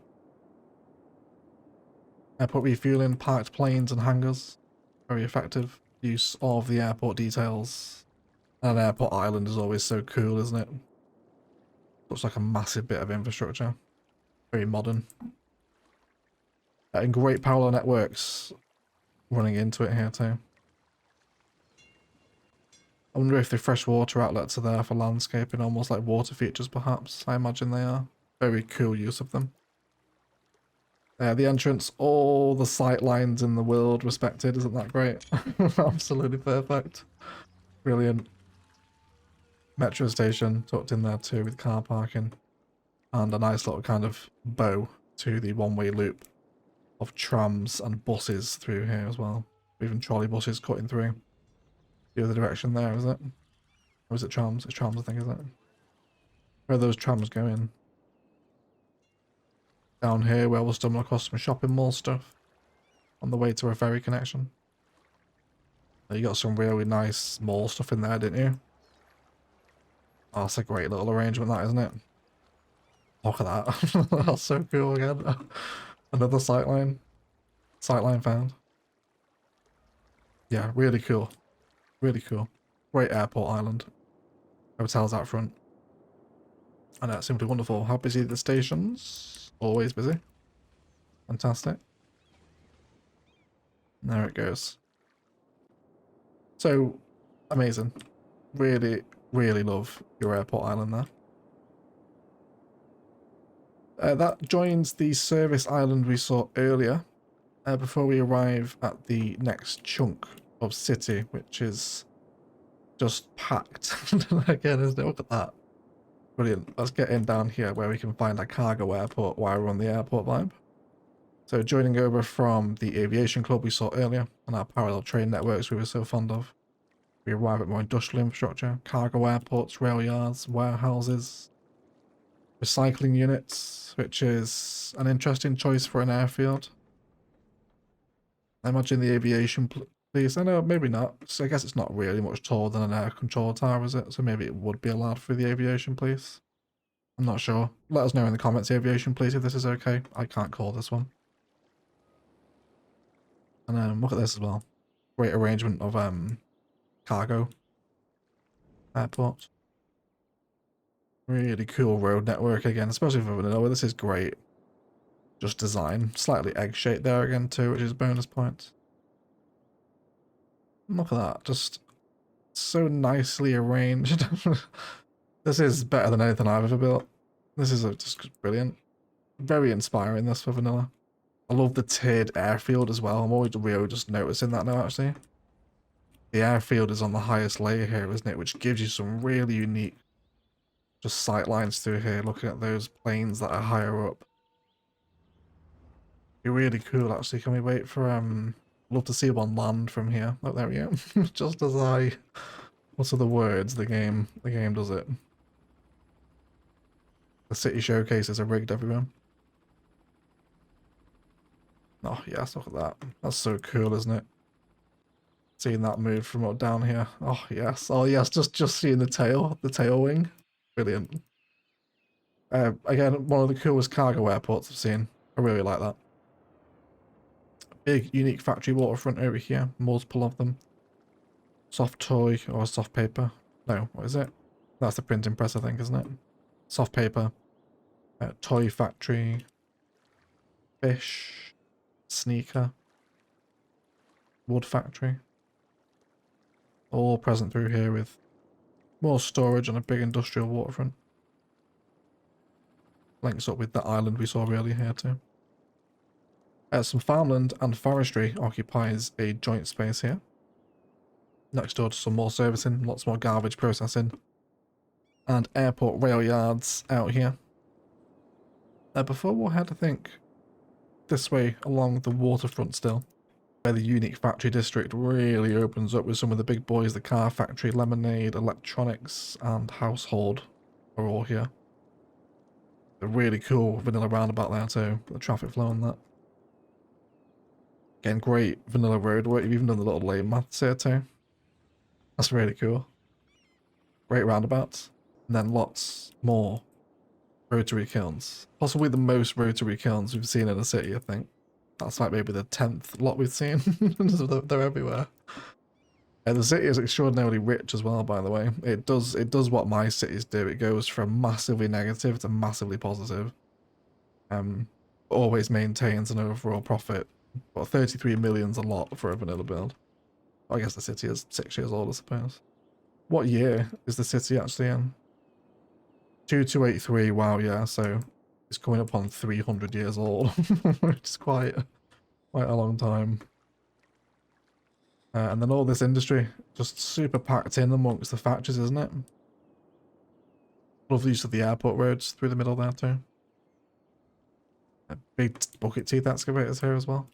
Airport refueling, parked planes and hangars. Very effective use of the airport details. And an airport island is always so cool, isn't it? Looks like a massive bit of infrastructure. Very modern. And great parallel networks running into it here too. I wonder if the freshwater outlets are there for landscaping, almost like water features perhaps. I imagine they are. Very cool use of them. The entrance, all the sight lines in the world respected. Isn't that great? Absolutely perfect. Brilliant. Metro station tucked in there too with car parking. And a nice little kind of bow to the one-way loop of trams and buses through here as well. Even trolley buses cutting through the other direction there, is it? Or is it trams? It's trams, I think, isn't it? Where are those trams going? Down here where we'll stumble across some shopping mall stuff on the way to a ferry connection. You got some really nice mall stuff in there, didn't you? Oh, that's a great little arrangement, that, isn't it? Look at that. That's so cool again. Another sightline. Sightline found. Yeah, really cool. Really cool. Great airport island. Hotels out front. And that's simply wonderful. How busy are the stations? Always busy. Fantastic. There it goes. So, amazing. Really, really love your airport island there. That joins the service island we saw earlier before we arrive at the next chunk of city, which is just packed again, isn't it? Look at that. Brilliant. Let's get in down here where we can find a cargo airport while we're on the airport vibe. So joining over from the aviation club we saw earlier and our parallel train networks we were so fond of, we arrive at more industrial infrastructure, cargo airports, rail yards, warehouses, recycling units, which is an interesting choice for an airfield. I imagine the aviation police, I know, maybe not. So I guess it's not really much taller than an air control tower, is it? So maybe it would be allowed for the aviation police. I'm not sure. Let us know in the comments, aviation police, if this is okay. I can't call this one. And look at this as well. Great arrangement of cargo airport. Really cool road network again, especially for vanilla. This is great. Just design. Slightly egg-shaped there again too, which is a bonus point. Look at that. Just so nicely arranged. This is better than anything I've ever built. This is just brilliant. Very inspiring, this for vanilla. I love the tiered airfield as well. I'm always really just noticing that now, actually. The airfield is on the highest layer here, isn't it? Which gives you some really unique just sight lines through here, looking at those planes that are higher up. Be really cool, actually. Can we wait for love to see one land from here. Oh, there we go. Just as I utter the words, the game does it. The city showcases are rigged everywhere. Oh yes, look at that. That's so cool, isn't it? Seeing that move from up down here. Oh yes. Oh yes, just seeing the tail wing. Brilliant. Again, one of the coolest cargo airports I've seen. I really like that. Big, unique factory waterfront over here. Multiple of them. Soft toy or soft paper. No, what is it? That's the printing press, I think, isn't it? Soft paper. Toy factory. Fish. Sneaker. Wood factory. All present through here with more storage on a big industrial waterfront. Links up with the island we saw earlier here too. Some farmland and forestry occupies a joint space here. Next door to some more servicing, lots more garbage processing. And airport rail yards out here. Before we'll head, I think, this way along the waterfront still, where the unique factory district really opens up with some of the big boys. The car factory, lemonade, electronics, and household are all here. A really cool vanilla roundabout there too, the traffic flow on that. Again, great vanilla road work. You've even done the little lane maths here too. That's really cool. Great roundabouts. And then lots more rotary kilns. Possibly the most rotary kilns we've seen in a city, I think. That's like maybe the 10th lot we've seen. They're everywhere. The city is extraordinarily rich as well, by the way. It does what my cities do. It goes from massively negative to massively positive. Always maintains an overall profit. Well, 33 million's a lot for a vanilla build. I guess the city is 6 years old, I suppose. What year is the city actually in? 2283, wow, yeah, so it's coming up on 300 years old, which is quite a long time. And then all this industry just super packed in amongst the factories, isn't it? Love the use of the airport roads through the middle there too. Big bucket teeth excavators here as well.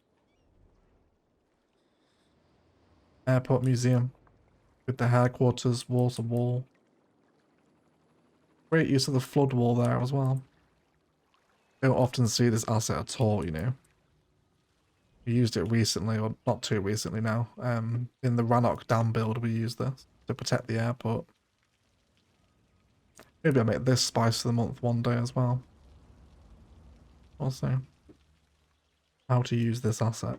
Airport museum with the headquarters wall to wall. Great use of the flood wall there as well. Don't often see this asset at all, you know. We used it recently, or not too recently now. In the Rannoch Dam build, we used this to protect the airport. Maybe I'll make this Spice of the Month one day as well. Also, how to use this asset.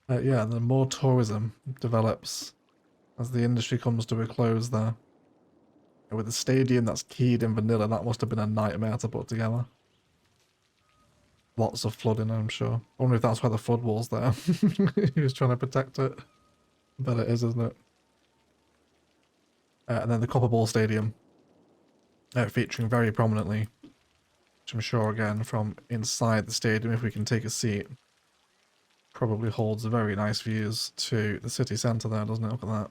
Yeah, the more tourism develops as the industry comes to a close there. With the stadium that's keyed in vanilla, that must have been a nightmare to put together. Lots of flooding, I'm sure. I wonder if that's why the flood wall's there. He was trying to protect it. But it is, isn't it? And then the Copper Ball Stadium, featuring very prominently, which I'm sure again from inside the stadium, if we can take a seat, probably holds very nice views to the city centre there, doesn't it? Look at that.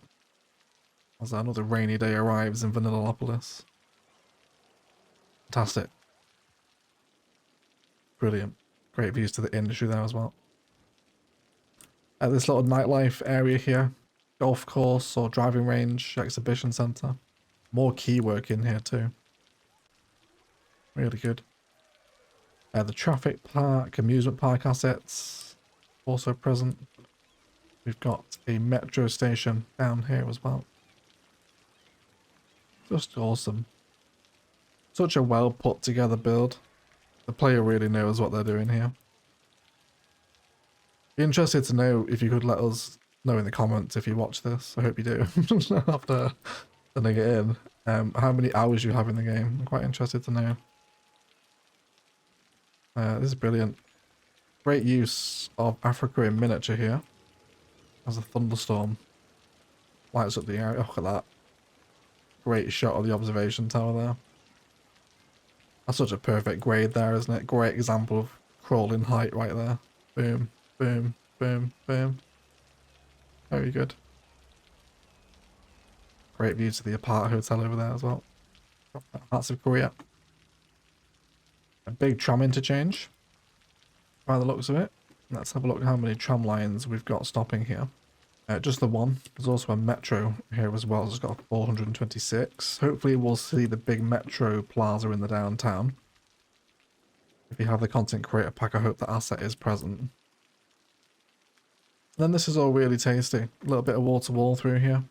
As another rainy day arrives in Vanillopolis. Fantastic. Brilliant. Great views to the industry there as well. At this little nightlife area here, golf course or driving range, exhibition centre. More key work in here too. Really good. The traffic park, amusement park assets also present. We've got a metro station down here as well. Just awesome. Such a well put together build. The player really knows what they're doing here. Be interested to know if you could let us know in the comments if you watch this. I hope you do. After sending it in. How many hours you have in the game. I'm quite interested to know. This is brilliant. Great use of Africa in miniature here. As a thunderstorm lights up the area. Oh, look at that. Great shot of the observation tower there. That's such a perfect grade there, isn't it? Great example of crawling height right there. Boom, boom, boom, boom. Very good. Great view to the apart hotel over there as well. That's of Korea. A big tram interchange by the looks of it. Let's have a look at how many tram lines we've got stopping here. Just the one. There's also a metro here as well. It's got 426. Hopefully we'll see the big metro plaza in the downtown. If you have the content creator pack, I hope the asset is present. And then this is all really tasty. A little bit of wall-to-wall through here.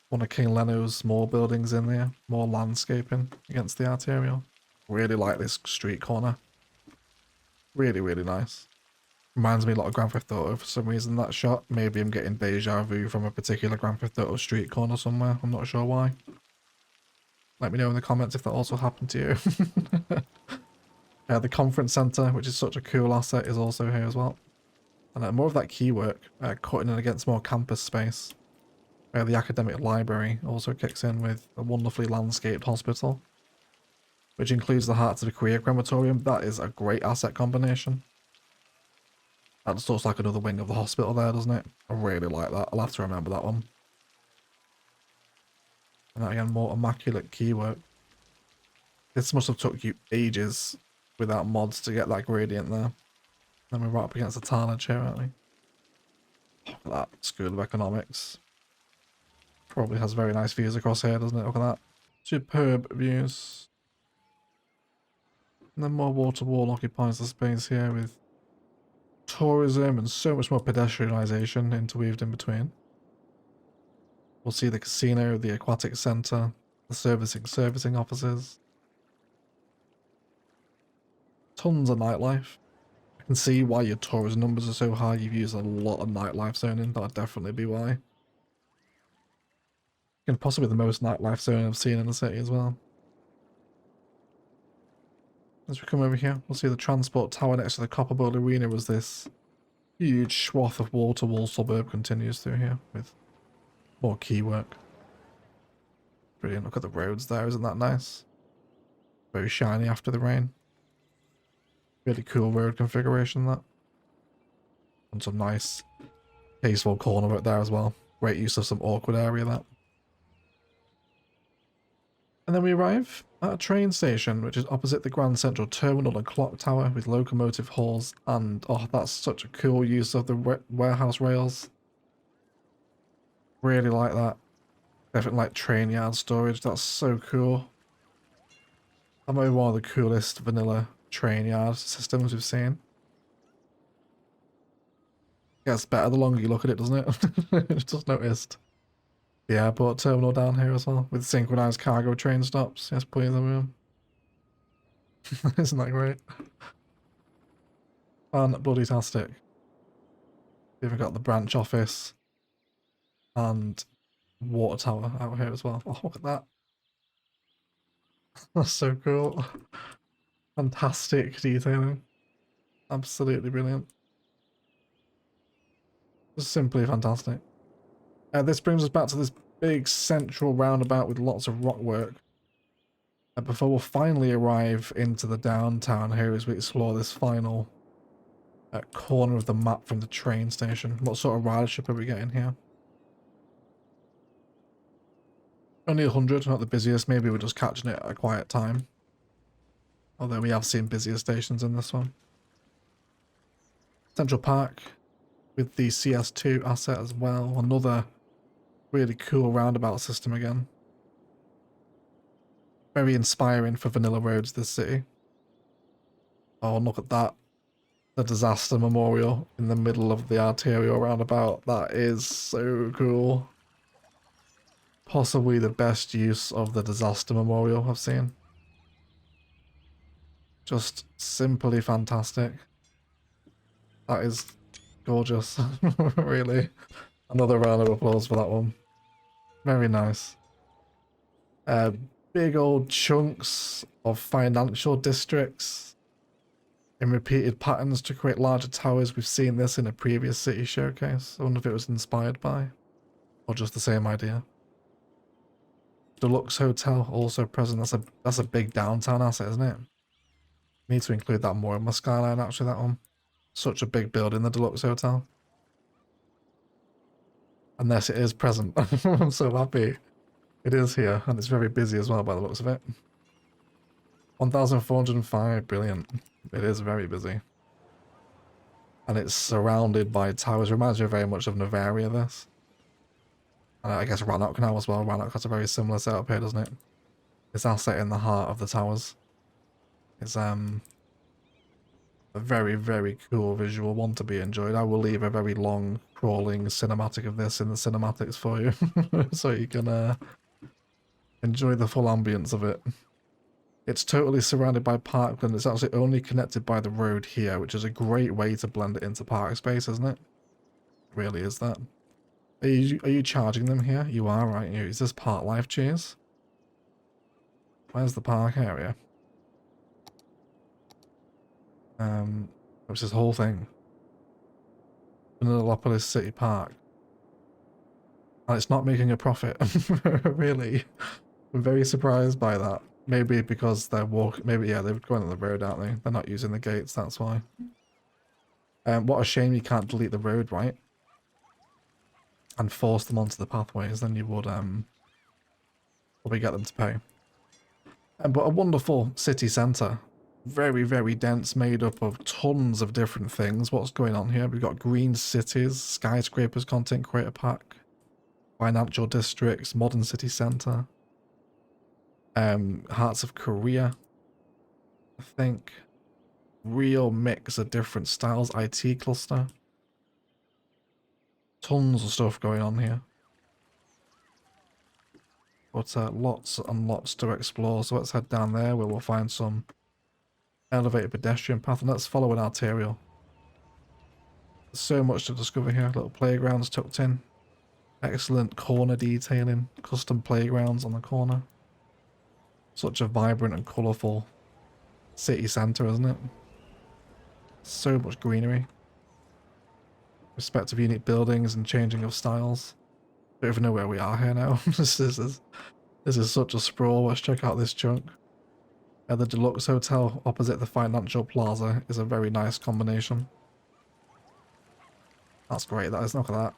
One of King Leno's small buildings in there. More landscaping against the arterial. Really like this street corner. Really, really nice. Reminds me a lot of Grand Theft Auto for some reason, that shot. Maybe I'm getting deja vu from a particular Grand Theft Auto street corner somewhere. I'm not sure why. Let me know in the comments if that also happened to you. The conference centre, which is such a cool asset, is also here as well. And more of that key work, cutting in against more campus space. The academic library also kicks in with a wonderfully landscaped hospital, which includes the Hearts of the Korea crematorium. That is a great asset combination. That just looks like another wing of the hospital there, doesn't it? I really like that. I'll have to remember that one. And that again, more immaculate key work. This must have took you ages without mods to get that gradient there. Then we're right up against the tarnage here, aren't we? Look at that. School of Economics. Probably has very nice views across here, doesn't it? Look at that. Superb views. And then more wall-to-wall occupies the space here with tourism and so much more pedestrianisation interweaved in between. We'll see the casino, the aquatic centre, the servicing offices. Tons of nightlife. I can see why your tourist numbers are so high. You've used a lot of nightlife zoning. That'd definitely be why. And possibly the most nightlife zoning I've seen in the city as well. As we come over here, we'll see the transport tower next to the Copper Bowl Arena as this huge swath of wall-to-wall suburb continues through here with More key work. Brilliant. Look at the roads there. Isn't that nice? Very shiny after the rain. Really cool road configuration, that. And some nice peaceful corner right there as well. Great use of some awkward area, that. And then we arrive at a train station, which is opposite the Grand Central Terminal and Clock Tower with locomotive halls. And, oh, that's such a cool use of the warehouse rails. Really like that. Definitely like train yard storage. That's so cool. That might be one of the coolest vanilla train yard systems we've seen. Gets better the longer you look at it, doesn't it? Just noticed. The airport terminal down here as well, with synchronized cargo train stops. Yes, please, everyone. Isn't that great? Fan-bloody-tastic. We've got the branch office and water tower out here as well. Oh, look at that. That's so cool. Fantastic detailing. Absolutely brilliant. Just simply fantastic. This brings us back to this big central roundabout with lots of rock work. Before we'll finally arrive into the downtown here as we explore this final corner of the map from the train station. What sort of ridership are we getting here? Only 100, not the busiest. Maybe we're just catching it at a quiet time. Although we have seen busier stations in this one. Central Park with the CS2 asset as well. Another really cool roundabout system again. Very inspiring for vanilla roads, this city. Oh, look at that. The disaster memorial in the middle of the arterial roundabout. That is so cool. Possibly the best use of the disaster memorial I've seen. Just simply fantastic. That is gorgeous. Really. Another round of applause for that one. Very nice. Big old chunks of financial districts in repeated patterns to create larger towers. We've seen this in a previous city showcase. I wonder if it was inspired by or just the same idea. Deluxe Hotel also present. That's a big downtown asset, isn't it? Need to include that more in my skyline, actually, that one. Such a big building, the Deluxe Hotel. Unless it is present. I'm so happy. It is here, and it's very busy as well by the looks of it. 1,405, brilliant. It is very busy. And it's surrounded by towers. Reminds me very much of Novaria, this. And I guess Rannoch now as well. Rannoch has a very similar setup here, doesn't it? This asset in the heart of the towers. It's a very, very cool visual one to be enjoyed. I will leave a very long crawling cinematic of this in the cinematics for you. So you can enjoy the full ambience of it. It's totally surrounded by parkland. It's actually only connected by the road here, which is a great way to blend it into park space, isn't it? It really is that. Are you charging them here? You are, right? Is this Park Life Cheers? Where's the park area? What's this whole thing? Vanillopolis City Park. And it's not making a profit. Really? I'm very surprised by that. Maybe because they're walking. Maybe, yeah, they're going on the road, aren't they? They're not using the gates, that's why. What a shame you can't delete the road, right? And force them onto the pathways, then you would probably get them to pay. But a wonderful city centre. Very, very dense, made up of tons of different things. What's going on here? We've got green cities, skyscrapers, content creator pack, financial districts, modern city centre, Hearts of Korea, I think. Real mix of different styles, IT cluster. Tons of stuff going on here. But lots and lots to explore. So let's head down there where we'll find some elevated pedestrian path, and let's follow an arterial. There's so much to discover here. Little playgrounds tucked in. Excellent corner detailing. Custom playgrounds on the corner. Such a vibrant and colourful city centre, isn't it? So much greenery. Respect of unique buildings and changing of styles. Don't even know where we are here now. This is such a sprawl. Let's check out this chunk. The Deluxe Hotel opposite the Financial Plaza is a very nice combination. That's great, that is. Look at that.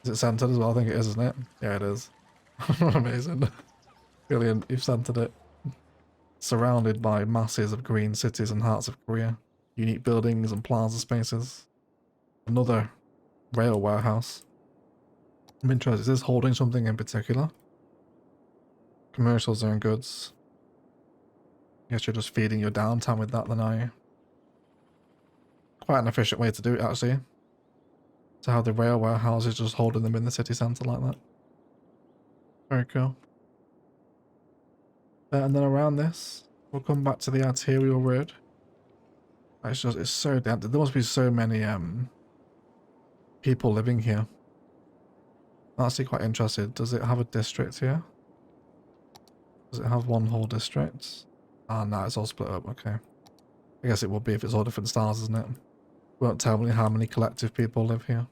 Is it centered as well? I think it is, isn't it? Yeah, it is. Amazing. Brilliant, you've centered it. Surrounded by masses of green cities and hearts of Korea. Unique buildings and plaza spaces. Another rail warehouse. I'm interested, is this holding something in particular? Commercials and goods. Guess you're just feeding your downtown with that then, are you? Quite an efficient way to do it, actually. To have the rail warehouse is just holding them in the city centre like that. Very cool. And then around this, we'll come back to the arterial road. It's so dense. There must be so many people living here. I'm actually quite interested. Does it have a district here? Does it have one whole district? Ah, no, it's all split up. Okay. I guess it would be if it's all different styles, isn't it? Won't tell me how many collective people live here.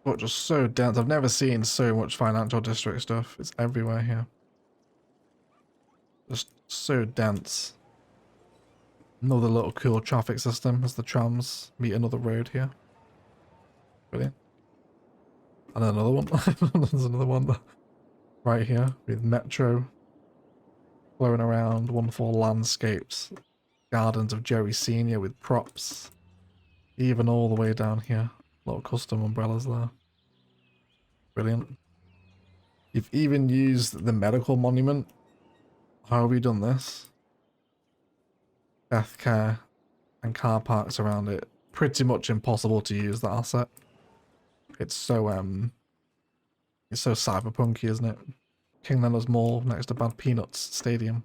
But just so dense. I've never seen so much financial district stuff. It's everywhere here. Just so dense. Another little cool traffic system as the trams meet another road here. Brilliant. And then another one. There's another one right here with metro flowing around. Wonderful landscapes. Gardens of Jerry Senior with props. Even all the way down here. Little custom umbrellas there. Brilliant. You've even used the medical monument. How have you done this? Death care and car parks around it. Pretty much impossible to use that asset. It's so cyberpunky, isn't it? King Leonard's Mall next to Bad Peanuts Stadium.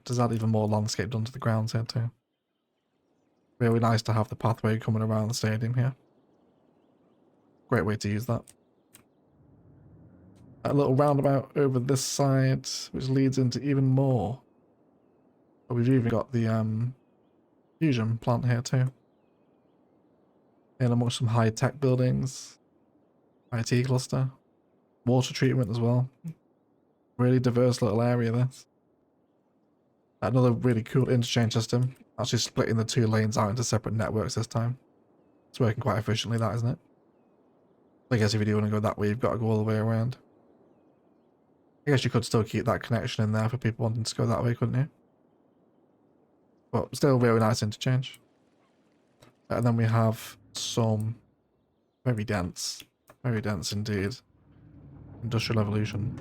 Does add even more landscape done to the grounds here too. Really nice to have the pathway coming around the stadium here. Great way to use that. A little roundabout over this side, which leads into even more. But we've even got the fusion plant here too. And amongst some high-tech buildings. IT cluster. Water treatment as well. Really diverse little area this. Another really cool interchange system. Actually splitting the two lanes out into separate networks this time. It's working quite efficiently, that, isn't it? I guess if you do want to go that way, you've got to go all the way around. I guess you could still keep that connection in there for people wanting to go that way, couldn't you? But still really nice interchange. And then we have some very dense indeed. Industrial Evolution.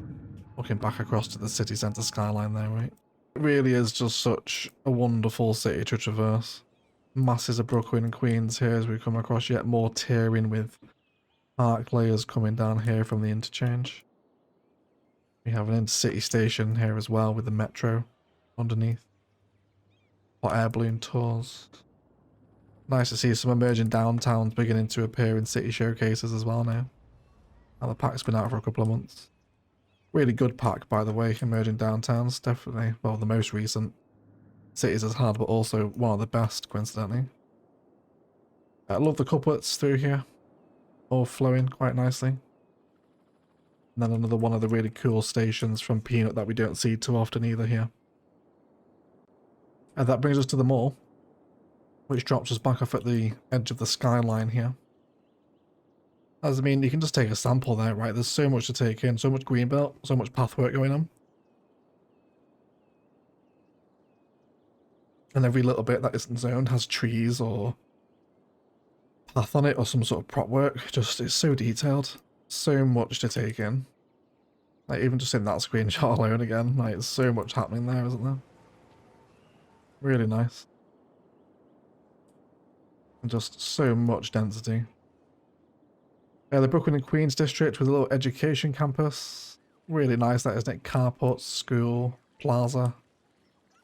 Looking back across to the city centre skyline there, right? It really is just such a wonderful city to traverse. Masses of Brooklyn and Queens here as we come across yet more tiering with arc layers coming down here from the interchange. We have an intercity station here as well with the metro underneath. Hot air balloon tours. Nice to see some emerging downtowns beginning to appear in city showcases as well now. And the pack's been out for a couple of months. Really good pack, by the way, emerging downtowns. Definitely, well, the most recent cities has had, but also one of the best, coincidentally. I love the couplets through here. All flowing quite nicely. And then another one of the really cool stations from Peanut that we don't see too often either here. And that brings us to the mall, which drops us back off at the edge of the skyline here. As I mean, you can just take a sample there, right? There's so much to take in, so much greenbelt, so much pathwork going on. And every little bit that isn't zoned has trees or path on it or some sort of prop work. Just, it's so detailed. So much to take in. Like, even just in that screenshot alone again, like, there's so much happening there, isn't there? Really nice. And just so much density. The Brooklyn and Queens district with a little education campus. Really nice, that, isn't it? Carports, school, plaza,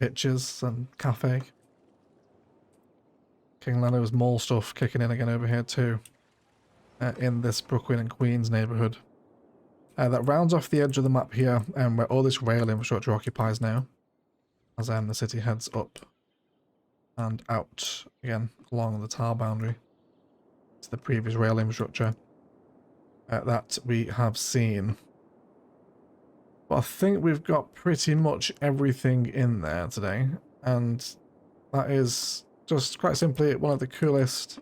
pitches, and cafe. King Leonard's Mall stuff kicking in again over here too. In this Brooklyn and Queens neighborhood. That rounds off the edge of the map here, where all this rail infrastructure occupies now. As the city heads up and out again along the tar boundary to the previous rail infrastructure. that we have seen. But I think we've got pretty much everything in there today, and that is just quite simply one of the coolest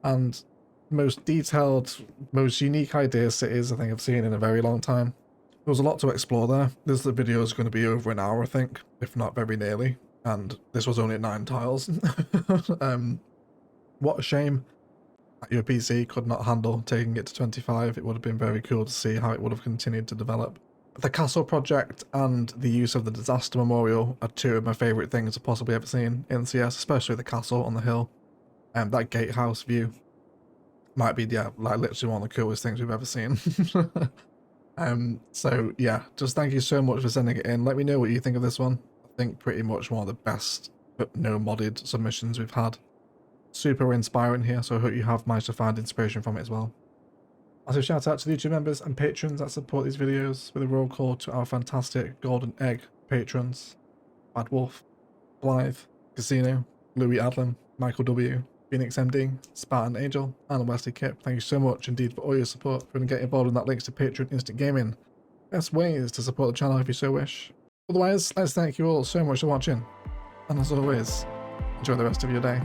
and most detailed, most unique idea cities I think I've seen in a very long time. There was a lot to explore there. This video is going to be over an hour, I think, if not very nearly, and this was only 9 tiles. What a shame that your PC could not handle taking it to 25. It would have been very cool to see how it would have continued to develop. The castle project and the use of the disaster memorial are 2 of my favourite things I've possibly ever seen in CS, especially the castle on the hill. That gatehouse view might be, yeah, like literally one of the coolest things we've ever seen. So yeah, just thank you so much for sending it in. Let me know what you think of this one. I think pretty much one of the best but no modded submissions we've had. Super inspiring here, so I hope you have managed to find inspiration from it as well. Also, shout out to the YouTube members and patrons that support these videos, with a roll call to our fantastic Golden Egg patrons: Bad Wolf, Blythe, Casino, Louis Adlam, Michael W, Phoenix MD, Spartan Angel, and Wesley Kip. Thank you so much indeed for all your support. If you want to get involved in that, links to Patreon Instant Gaming. Best ways to support the channel if you so wish. Otherwise, let's thank you all so much for watching, and as always, enjoy the rest of your day.